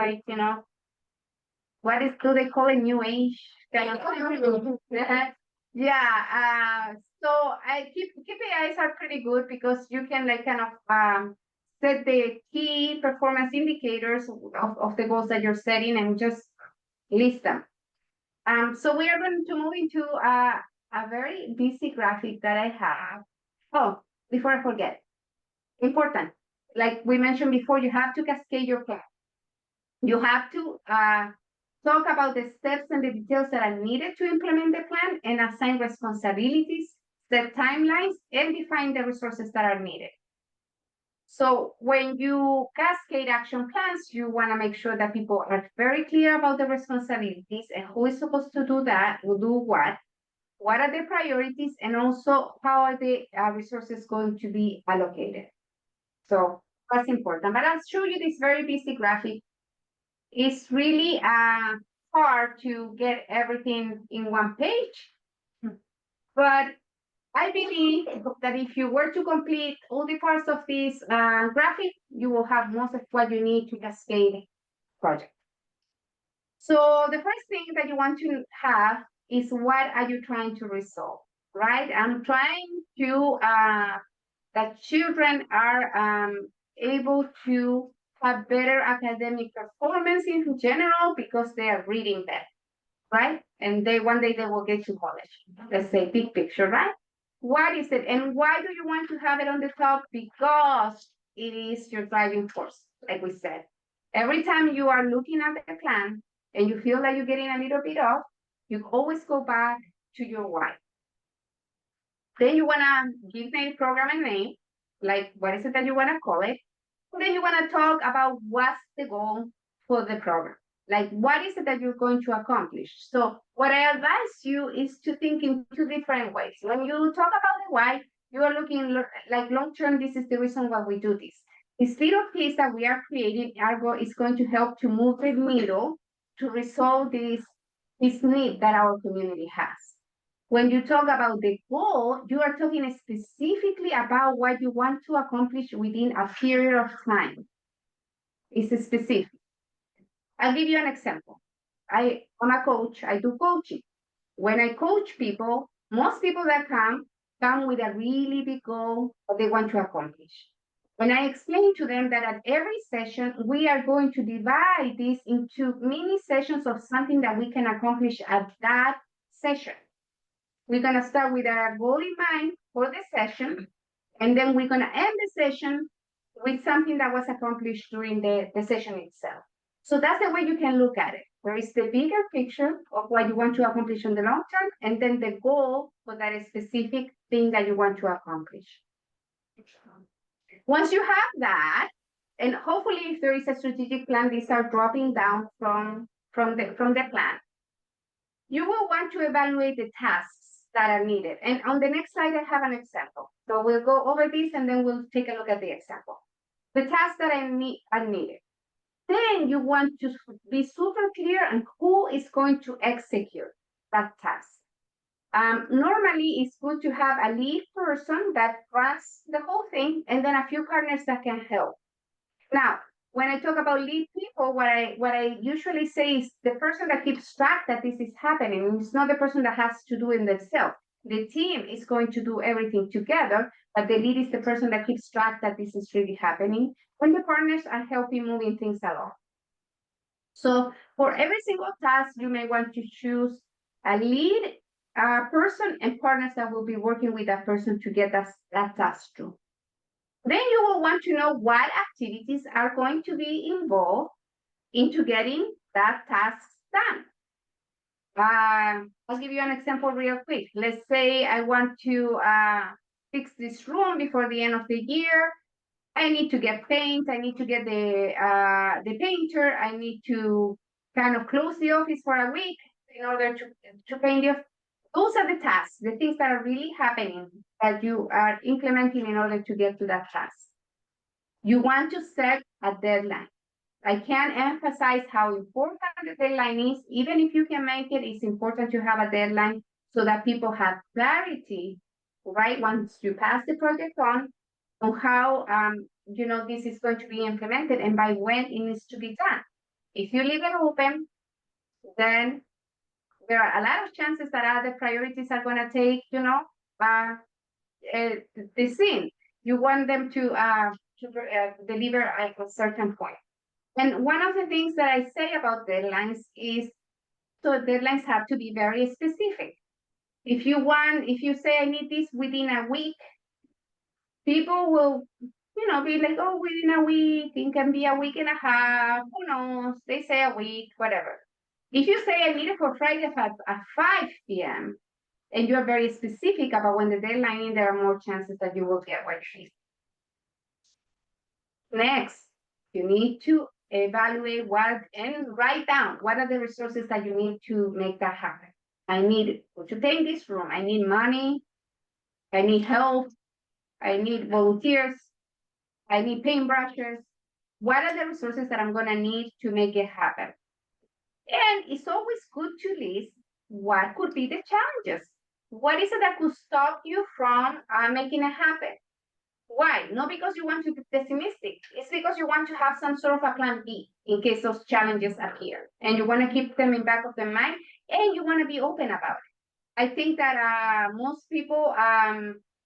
do they call it new age kind of yeah. So KPIs are pretty good because you can set the key performance indicators of the goals that you're setting and just list them. So we are going to move into a very busy graphic that I have. Oh, before I forget, important. Like we mentioned before, you have to cascade your plan. You have to talk about the steps and the details that are needed to implement the plan and assign responsibilities, set timelines, and define the resources that are needed. So when you cascade action plans, you want to make sure that people are very clear about the responsibilities and who is supposed to do that, will do what are the priorities, and also how are the resources going to be allocated. So that's important. But I'll show you this very busy graphic. It's really hard to get everything in one page, but I believe that if you were to complete all the parts of this graphic, you will have most of what you need to cascade project. So the first thing that you want to have is what are you trying to resolve, right? I'm trying to that children are able to have better academic performance in general because they are reading better, right? And one day they will get to college. Let's say big picture, right? What is it? And why do you want to have it on the top? Because it is your driving force, like we said. Every time you are looking at the plan and you feel like you're getting a little bit off, you always go back to your why. Then you want to give the program a name. like what is it that you want to call it? And then you want to talk about what's the goal for the program. Like, what is it that you're going to accomplish? So what I advise you is to think in two different ways. When you talk about the why, you are looking like long-term, this is the reason why we do this. This little piece that we are creating, Argo, is going to help to move the needle to resolve this need that our community has. When you talk about the goal, you are talking specifically about what you want to accomplish within a period of time. It's specific. I'll give you an example. I'm a coach, I do coaching. When I coach people, most people that come with a really big goal that they want to accomplish. When I explain to them that at every session, we are going to divide this into mini sessions of something that we can accomplish at that session. We're going to start with a goal in mind for the session, and then we're going to end the session with something that was accomplished during the session itself. So that's the way you can look at it. There is the bigger picture of what you want to accomplish in the long term, and then the goal for that specific thing that you want to accomplish. Once you have that, and hopefully if there is a strategic plan, these are dropping down from the plan. You will want to evaluate the tasks that are needed. And on the next slide, I have an example. So we'll go over this and then we'll take a look at the example. The tasks that are needed. Then you want to be super clear on who is going to execute that task. Normally, it's good to have a lead person that runs the whole thing and then a few partners that can help. Now, when I talk about lead people, what I usually say is the person that keeps track that this is happening. It's not the person that has to do it themselves. The team is going to do everything together, but the lead is the person that keeps track that this is really happening. And the partners are helping moving things along. So for every single task, you may want to choose a lead person and partners that will be working with that person to get that task through. Then you will want to know what activities are going to be involved into getting that task done. I'll give you an example real quick. Let's say I want to fix this room before the end of the year. I need to get paint. I need to get the painter. I need to kind of close the office for a week in order to paint the office. Those are the tasks, the things that are really happening that you are implementing in order to get to that task. You want to set a deadline. I can't emphasize how important the deadline is. Even if you can make it, it's important to have a deadline so that people have clarity, right? Once you pass the project on how this is going to be implemented and by when it needs to be done. If you leave it open, then there are a lot of chances that other priorities are going to take, the scene. You want them to deliver at a certain point. And one of the things that I say about deadlines is, so deadlines have to be very specific. If you say I need this within a week, people will, be like, oh, within a week, it can be a week and a half, who knows, they say a week, whatever. If you say I need it for Friday at 5 p.m., and you're very specific about when the deadline is, there are more chances that you will get what you need. Next, you need to evaluate and write down what are the resources that you need to make that happen. I need to paint this room. I need money. I need help. I need volunteers. I need paintbrushes. What are the resources that I'm going to need to make it happen? And it's always good to list what could be the challenges. What is it that could stop you from making it happen? Why? Not because you want to be pessimistic. It's because you want to have some sort of a plan B in case those challenges appear. And you want to keep them in back of the mind and you want to be open about it. I think that most people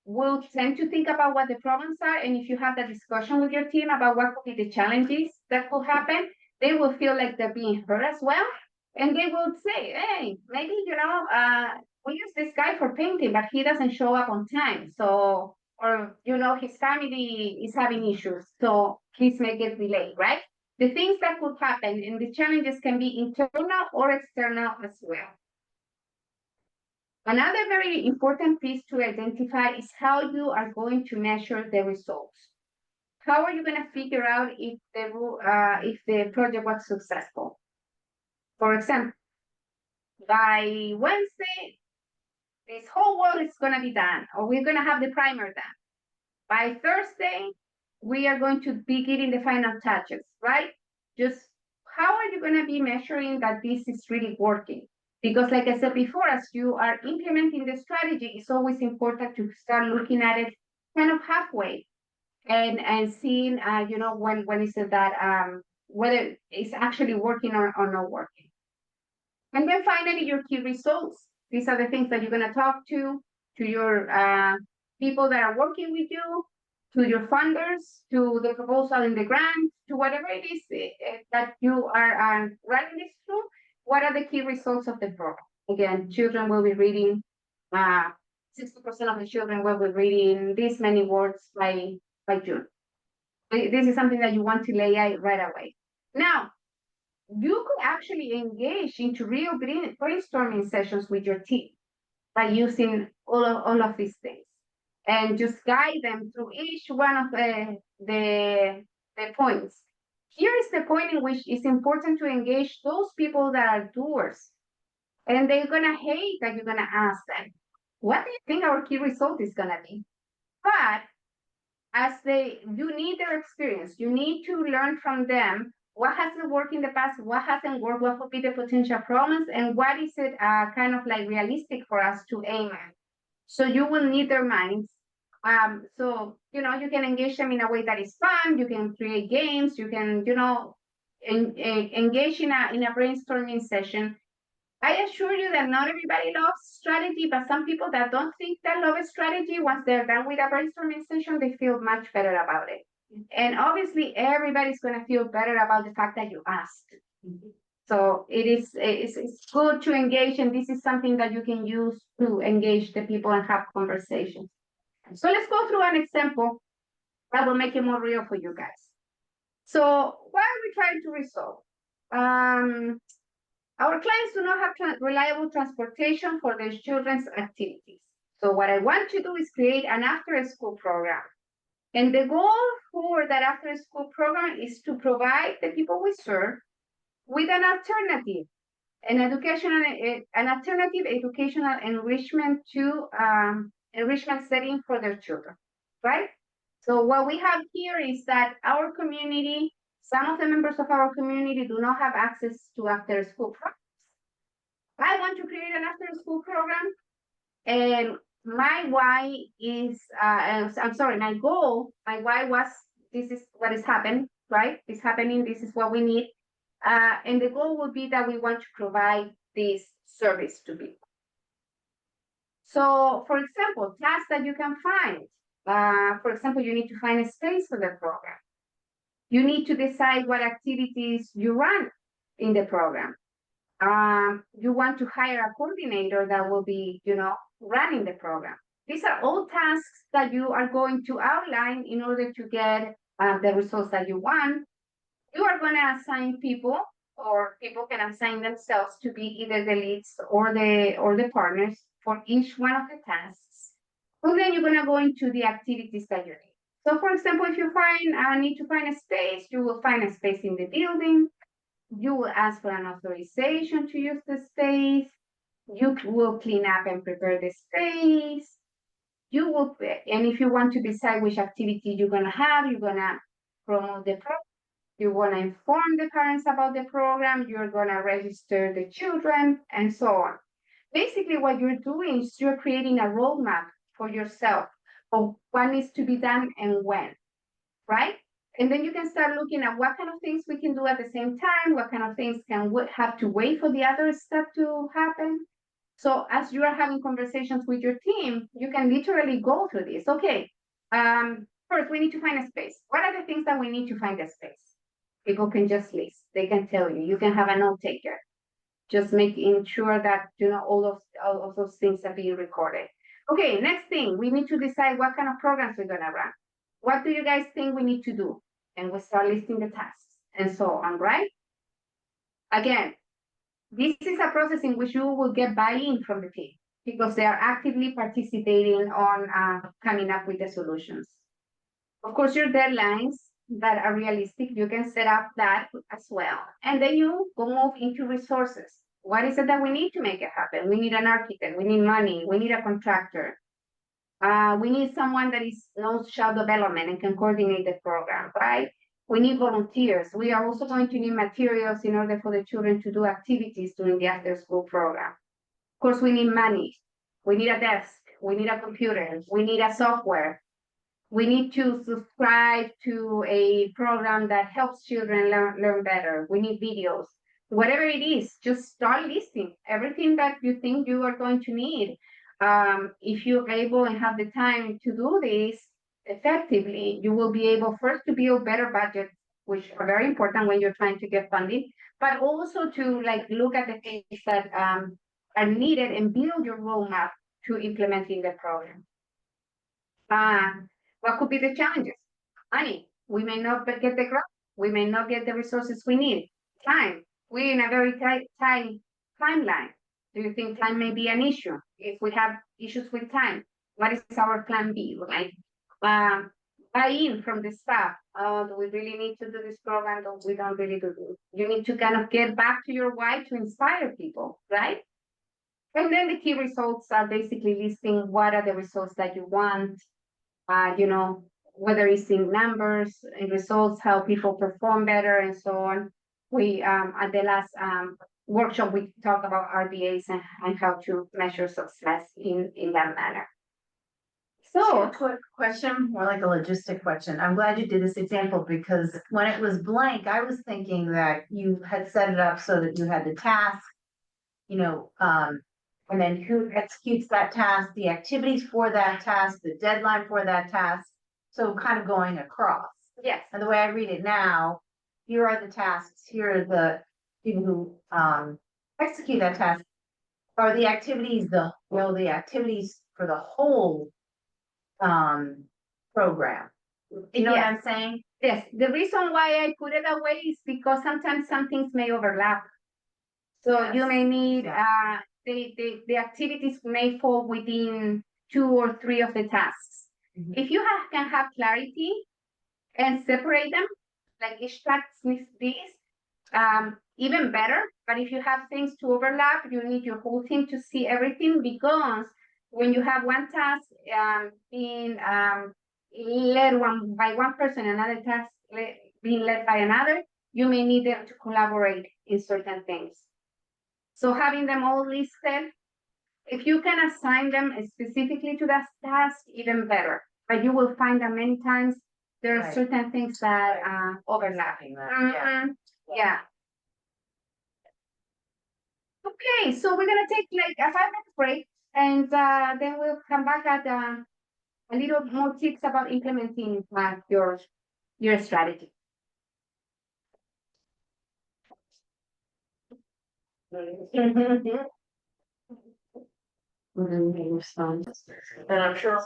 will tend to think about what the problems are. And if you have that discussion with your team about what could be the challenges that could happen, they will feel like they're being heard as well. And they will say, hey, maybe, we use this guy for painting, but he doesn't show up on time. So, or, his family is having issues. So please make it delayed, right? The things that could happen and the challenges can be internal or external as well. Another very important piece to identify is how you are going to measure the results. How are you going to figure out if the project was successful? For example, by Wednesday, this whole wall is going to be done, or we're going to have the primer done. By Thursday, we are going to be getting the final touches, right? Just how are you going to be measuring that this is really working? Because like I said before, as you are implementing the strategy, it's always important to start looking at it kind of halfway and seeing, when is it that, whether it's actually working or not working. And then finally, your key results. These are the things that you're going to talk to your people that are working with you, to your funders, to the proposal in the grant, to whatever it is that you are writing this through. What are the key results of the program? Again, children will be reading, 60% of the children will be reading this many words by June. This is something that you want to lay out right away. Now, you could actually engage into real brainstorming sessions with your team by using all of these things and just guide them through each one of the points. Here is the point in which it's important to engage those people that are doers, and they're gonna hate that you're gonna ask them, what do you think our key result is gonna be? But you need their experience, you need to learn from them what hasn't worked in the past, what hasn't worked, what would be the potential problems, and what is it kind of like realistic for us to aim at. So you will need their minds. So, you can engage them in a way that is fun, you can create games, you can, engage in a brainstorming session. I assure you that not everybody loves strategy, but some people that don't think that love strategy, once they're done with a brainstorming session, they feel much better about it. And obviously, everybody's going to feel better about the fact that you asked. So it's good to engage, and this is something that you can use to engage the people and have conversations. So let's go through an example that will make it more real for you guys. So what are we trying to resolve? Our clients do not have reliable transportation for their children's activities. So what I want to do is create an after-school program. And the goal for that after-school program is to provide the people we serve with an alternative, an alternative educational enrichment to enrichment setting for their children, right? So what we have here is that our community, some of the members of our community do not have access to after-school programs. I want to create an after-school program, and my why is, my goal, my why was, this is what is happening, right? It's happening, this is what we need. And the goal would be that we want to provide this service to people. So, for example, tasks that you can find. For example, you need to find a space for the program. You need to decide what activities you run in the program. You want to hire a coordinator that will be, running the program. These are all tasks that you are going to outline in order to get the results that you want. You are going to assign people, or people can assign themselves to be either the leads or the partners for each one of the tasks. And then you're going to go into the activities that you need. So, for example, if you need to find a space, you will find a space in the building. You will ask for an authorization to use the space. You will clean up and prepare the space. And if you want to decide which activity you're going to have, you're going to promote the program. You want to inform the parents about the program. You're going to register the children, and so on. Basically, what you're doing is you're creating a roadmap for yourself of what needs to be done and when, right? And then you can start looking at what kind of things we can do at the same time, what kind of things can have to wait for the other step to happen. So as you are having conversations with your team, you can literally go through this. Okay, first we need to find a space. What are the things that we need to find a space? People can just list. They can tell you. You can have a note taker. Just making sure that all of those things are being recorded. Okay, next thing, we need to decide what kind of programs we're gonna run. What do you guys think we need to do? And we start listing the tasks and so on, right? Again, this is a process in which you will get buy-in from the team. because they are actively participating on coming up with the solutions. Of course, your deadlines that are realistic, you can set up that as well. And then you go move into resources. What is it that we need to make it happen? We need an architect, we need money, we need a contractor. We need someone that knows child development and can coordinate the program, right? We need volunteers. We are also going to need materials in order for the children to do activities during the after school program. Of course, we need money. We need a desk. We need a computer. We need a software. We need to subscribe to a program that helps children learn better. We need videos. Whatever it is, just start listing everything that you think you are going to need. If you're able and have the time to do this effectively, you will be able first to build better budgets, which are very important when you're trying to get funding, but also to like look at the things that are needed and build your roadmap to implementing the program. What could be the challenges? Money. We may not get the grant. We may not get the resources we need. Time. We're in a very tight timeline. Do you think time may be an issue? If we have issues with time, what is our plan B? Like buy-in from the staff. Do we really need to do this program? No, we don't really do this. You need to kind of get back to your why to inspire people, right? And then the key results are basically listing what are the results that you want. You know, whether it's in numbers and results, how people perform better, and so on. We at the last workshop we talked about RBAs and how to measure success in that manner. So, quick question, more like a logistic question. I'm glad you did this example because when it was blank, I was thinking that you had set it up so that you had the task, you know, and then who executes that task, the activities for that task, the deadline for that task. So kind of going across. yes, And the way I read it now, here are the tasks, here are the people who execute that task. Are the activities the activities for the whole program? You know what I'm saying? yes. The reason why I put it that way is because sometimes some things may overlap. So you may need the activities may fall within 2 or 3 of the tasks. Mhm. If you can have clarity and separate them, like each task needs this, even better. But if you have things to overlap, you need your whole team to see everything, because when you have one task being led by one person, another task being led by another, you may need them to collaborate in certain things. So having them all listed, if you can assign them specifically to that task, even better. But you will find that many times there are Right. certain things that overlap. Yeah. Okay, so we're gonna take like a 5-minute break, and then we'll come back at a little more tips about implementing your strategy. And I'm sure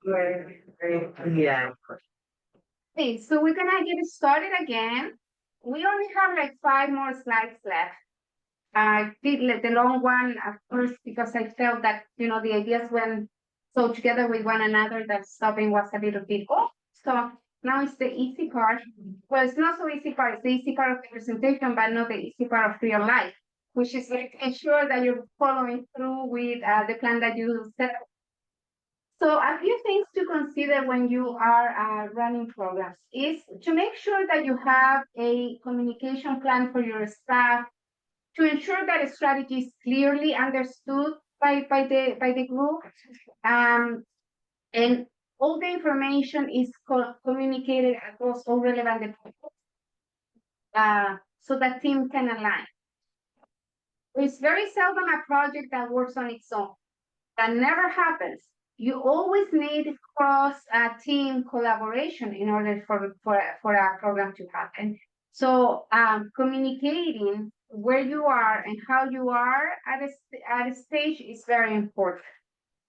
yeah. Okay, so we're gonna get started again. We only have like 5 more slides left. I did the long one at first because I felt that, you know, the ideas went so together with one another that stopping was a little bit off. So now it's the easy part. Well, it's not so easy part, it's the easy part of the presentation, but not the easy part of real life, which is like ensure that you're following through with the plan that you set. So a few things to consider when you are running programs is to make sure that you have a communication plan for your staff, to ensure that a strategy is clearly understood by the group, and all the information is communicated across all relevant departments, so that team can align. It's very seldom a project that works on its own. That never happens. You always need cross team collaboration in order for a program to happen. So communicating where you are and how you are at a stage is very important.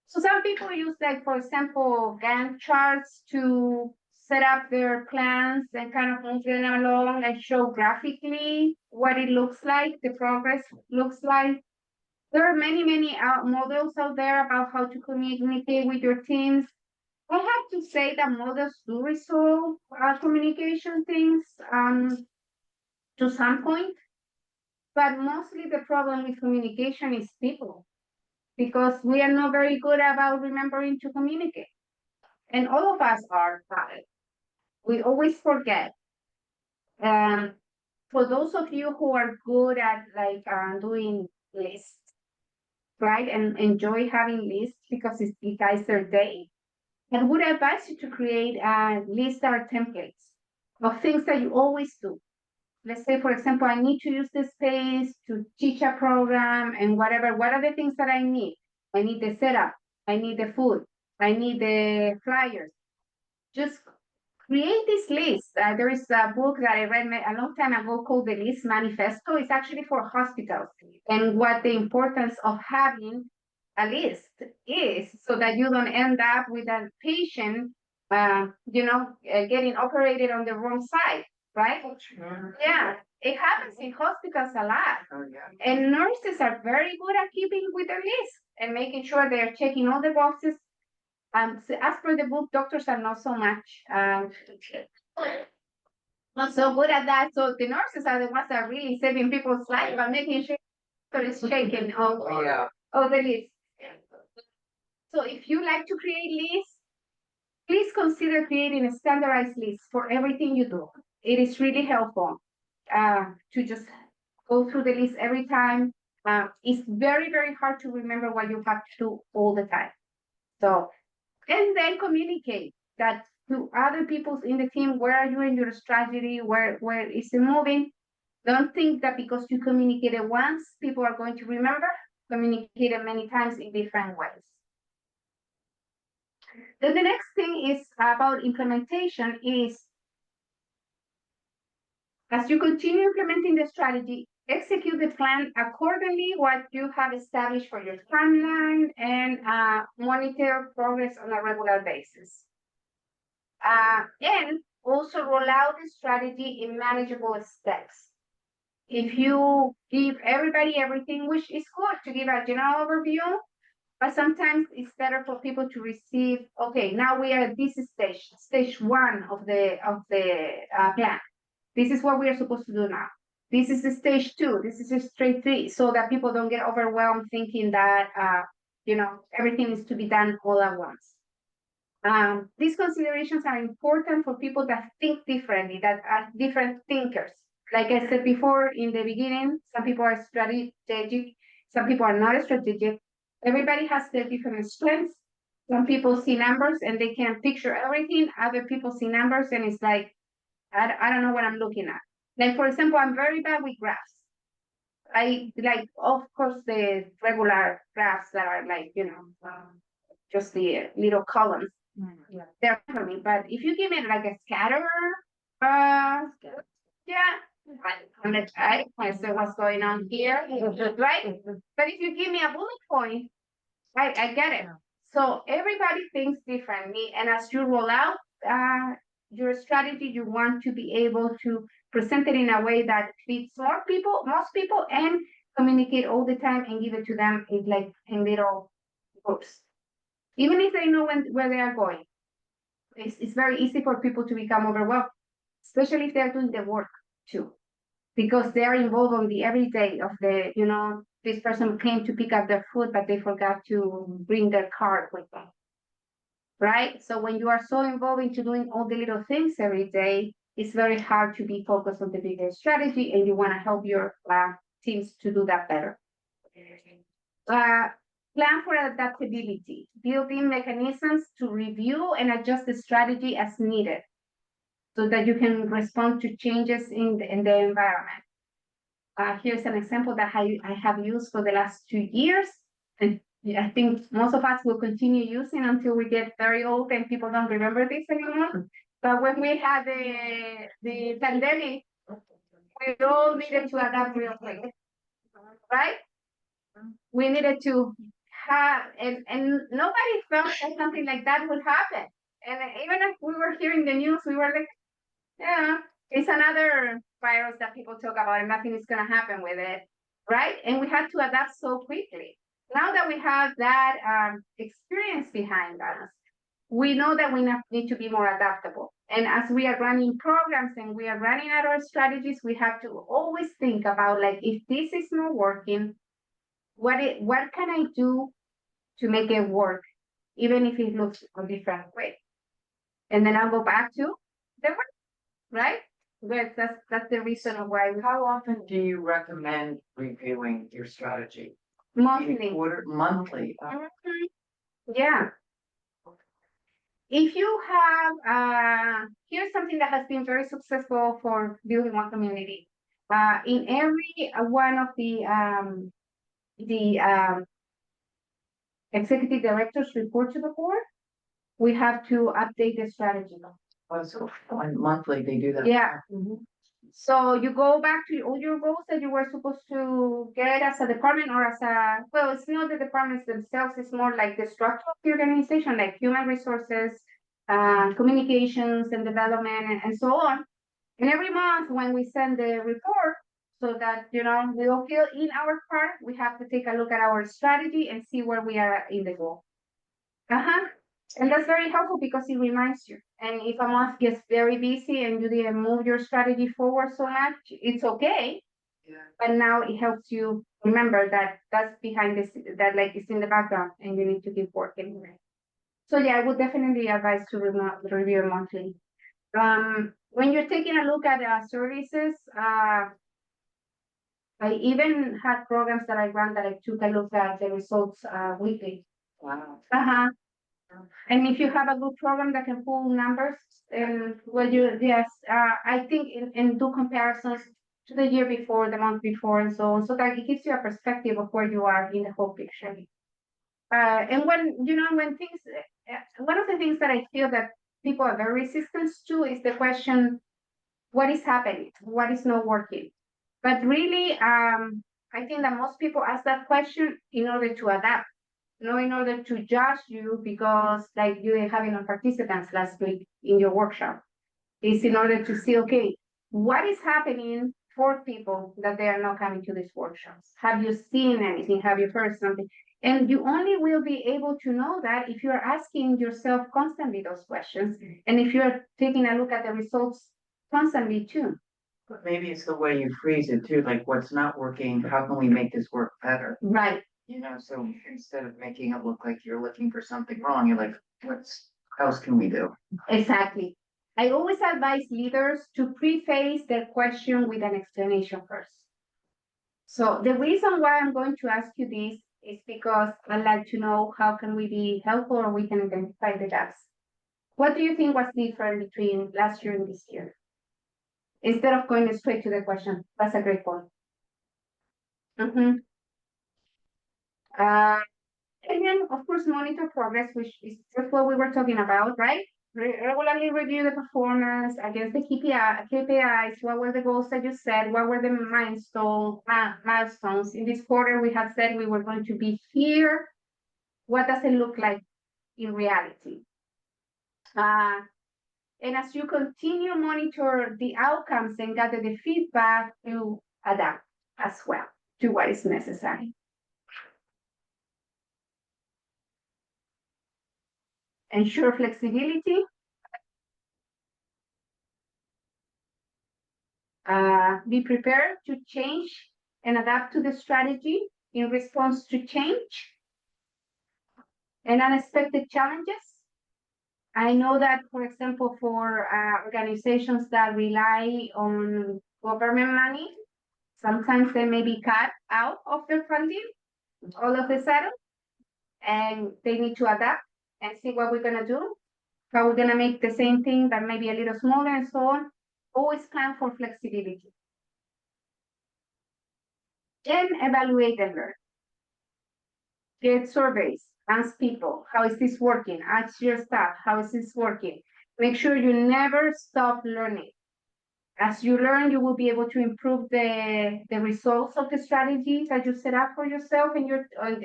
So some people use, like, for example, Gantt charts to set up their plans and kind of move them along and show graphically what it looks like, the progress looks like. There are many models out there about how to communicate with your teams. I have to say that models do resolve communication things to some point, but mostly the problem with communication is people, because we are not very good about remembering to communicate. And all of us are bad. We always forget. For those of you who are good at like doing lists, right, and enjoy having lists because it guides their day, I would advise you to create lists or templates of things that you always do. Let's say, for example, I need to use this space to teach a program and whatever. What are the things that I need? I need the setup. I need the food. I need the flyers. Just create this list. There is a book that I read a long time ago called The List Manifesto. It's actually for hospitals and what the importance of having a list is, so that you don't end up with a patient, getting operated on the wrong side, right? Yeah, it happens in hospitals a lot. And nurses are very good at keeping with their list and making sure they're checking all the boxes. So as per the book, doctors are not so much, not so good at that. So the nurses are the ones that are really saving people's lives by making sure it's checking all the list. So if you like to create lists, please consider creating a standardized list for everything you do. It is really helpful to just go through the list every time. It's very hard to remember what you have to do all the time. So, and then communicate that to other people in the team. Where are you in your strategy? Where is it moving? Don't think that because you communicated once, people are going to remember. Communicate it many times in different ways. Then the next thing is about implementation is, as you continue implementing the strategy, execute the plan accordingly what you have established for your timeline, and monitor progress on a regular basis. And also roll out the strategy in manageable steps. If you give everybody everything, which is good to give a general overview, but sometimes it's better for people to receive, okay, now we are at this stage one of the plan. This is what we are supposed to do now. This is the stage 2. This is the stage 3, so that people don't get overwhelmed thinking that everything is to be done all at once. These considerations are important for people that think differently, that are different thinkers. Like I said before in the beginning, some people are strategic, some people are not strategic. Everybody has their different strengths. Some people see numbers and they can picture everything. Other people see numbers and it's like, I don't know what I'm looking at. Like, for example, I'm very bad with graphs. I like, of course, the regular graphs that are like, just the little columns. Yeah, they're for me. But if you give me like a scatterer, yeah, I see what's going on here, right? But if you give me a bullet point, I get it. So everybody thinks differently, and as you roll out your strategy, you want to be able to present it in a way that fits most people, and communicate all the time and give it to them in little groups. Even if they know where they are going, it's very easy for people to become overwhelmed, especially if they're doing the work too, because they are involved on the everyday of this person came to pick up their food, but they forgot to bring their card with them. Right? So when you are so involved into doing all the little things every day, it's very hard to be focused on the bigger strategy, and you want to help your teams to do that better. Plan for adaptability, building mechanisms to review and adjust the strategy as needed, so that you can respond to changes in the environment. Here's an example that I have used for the last 2 years, and I think most of us will continue using until we get very old and people don't remember this anymore. But when we had the pandemic, we all needed to adapt real quick, right? We needed to have, and nobody felt that something like that would happen. And even if we were hearing the news, we were like, yeah, it's another virus that people talk about and nothing is going to happen with it. right? And we had to adapt so quickly. Now that we have that experience behind us, we know that we need to be more adaptable. And as we are running programs and we are running out our strategies, we have to always think about, like, if this is not working, what can I do to make it work, even if it looks a different way? And then I'll go back to the work, right? But that's the reason why we How often do you recommend reviewing your strategy? monthly. Monthly. Mhm. Yeah. If you have, here's something that has been very successful for building one community. In every one of the executive directors report to the board, we have to update the strategy. So on monthly, they do that. Yeah. So you go back to all your goals that you were supposed to get as a department or as a, well, it's not the departments themselves, it's more like the structure of the organization, like human resources, communications and development and so on. And every month when we send the report, so that, we all feel in our part, we have to take a look at our strategy and see where we are in the goal. And that's very helpful because it reminds you. And if a month gets very busy and you didn't move your strategy forward so much, it's okay. Yeah. But now it helps you remember that that's behind this, that like it's in the background and you need to keep working. So yeah, I would definitely advise to review monthly. When you're taking a look at services, I even had programs that I ran that I took a look at the results weekly. Wow. And if you have a good program that can pull numbers, and I think and do comparisons to the year before, the month before, and so on, so that it gives you a perspective of where you are in the whole picture. And when things, one of the things that I feel that people are very resistant to is the question, what is happening? What is not working? But really, I think that most people ask that question in order to adapt. No, in order to judge you because, like, you were having participants last week in your workshop. It's in order to see, okay, what is happening for people that they are not coming to these workshops? Have you seen anything? Have you heard something? And you only will be able to know that if you're asking yourself constantly those questions, and if you're taking a look at the results constantly too. But maybe it's the way you phrase it too, like what's not working, how can we make this work better? Right. So instead of making it look like you're looking for something wrong, you're like, what else can we do? Exactly. I always advise leaders to preface their question with an explanation first. So the reason why I'm going to ask you this is because I'd like to know how can we be helpful or we can identify the gaps. What do you think was different between last year and this year? Instead of going straight to the question, that's a great point. And then, of course, monitor progress, which is just what we were talking about, right? Regularly review the performance against the KPIs. What were the goals that you set? What were the milestones? In this quarter, we have said we were going to be here. What does it look like in reality? And as you continue monitor the outcomes and gather the feedback, you adapt as well to what is necessary. Ensure flexibility. Be prepared to change and adapt to the strategy in response to change and unexpected challenges. I know that, for example, for organizations that rely on government money, sometimes they may be cut out of their funding all of a sudden, and they need to adapt and see what we're going to do, how we're going to make the same thing, but maybe a little smaller and so on. Always plan for flexibility. And evaluate and learn. Get surveys, ask people, how is this working? Ask your staff, how is this working? Make sure you never stop learning. As you learn, you will be able to improve the results of the strategy that you set up for yourself and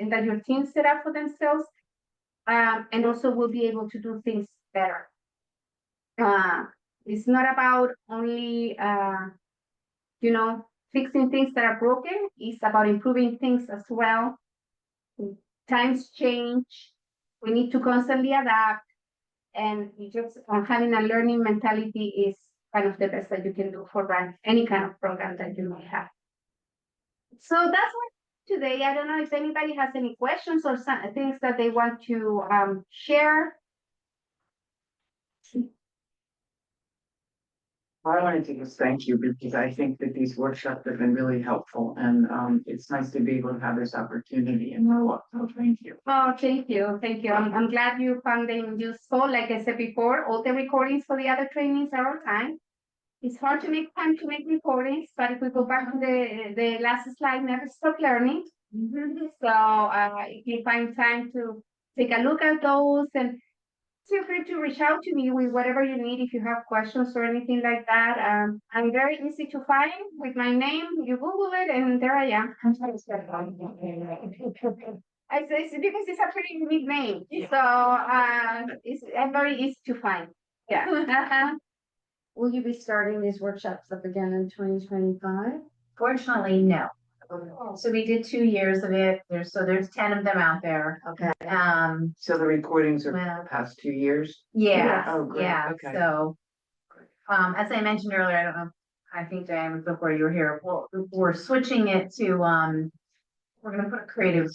that your team set up for themselves. And also will be able to do things better. It's not about only, fixing things that are broken. It's about improving things as well. Times change. We need to constantly adapt. And you just having a learning mentality is kind of the best that you can do for run any kind of program that you may have. So that's what today. I don't know if anybody has any questions or some things that they want to share. I wanted to just thank you because I think that these workshops have been really helpful and it's nice to be able to have this opportunity and know. So thank you. Oh, thank you. Thank you. I'm glad you found them useful. Like I said before, all the recordings for the other trainings are on time. It's hard to make time to make recordings, but if we go back to the last slide, never stop learning. So if you find time to take a look at those, and feel free to reach out to me with whatever you need if you have questions or anything like that. I'm very easy to find with my name. You Google it and there I am. I say it's because it's a pretty unique name. So I'm very easy to find. Yeah. Will you be starting these workshops up again in 2025? Fortunately, no. So we did 2 years of it. There's 10 of them out there. Okay. So the recordings are Well, past 2 years? yeah, Oh, great. yeah, Okay. so. As I mentioned earlier, I don't know, I think Diane, before you were here, we're switching it to, we're gonna put a creative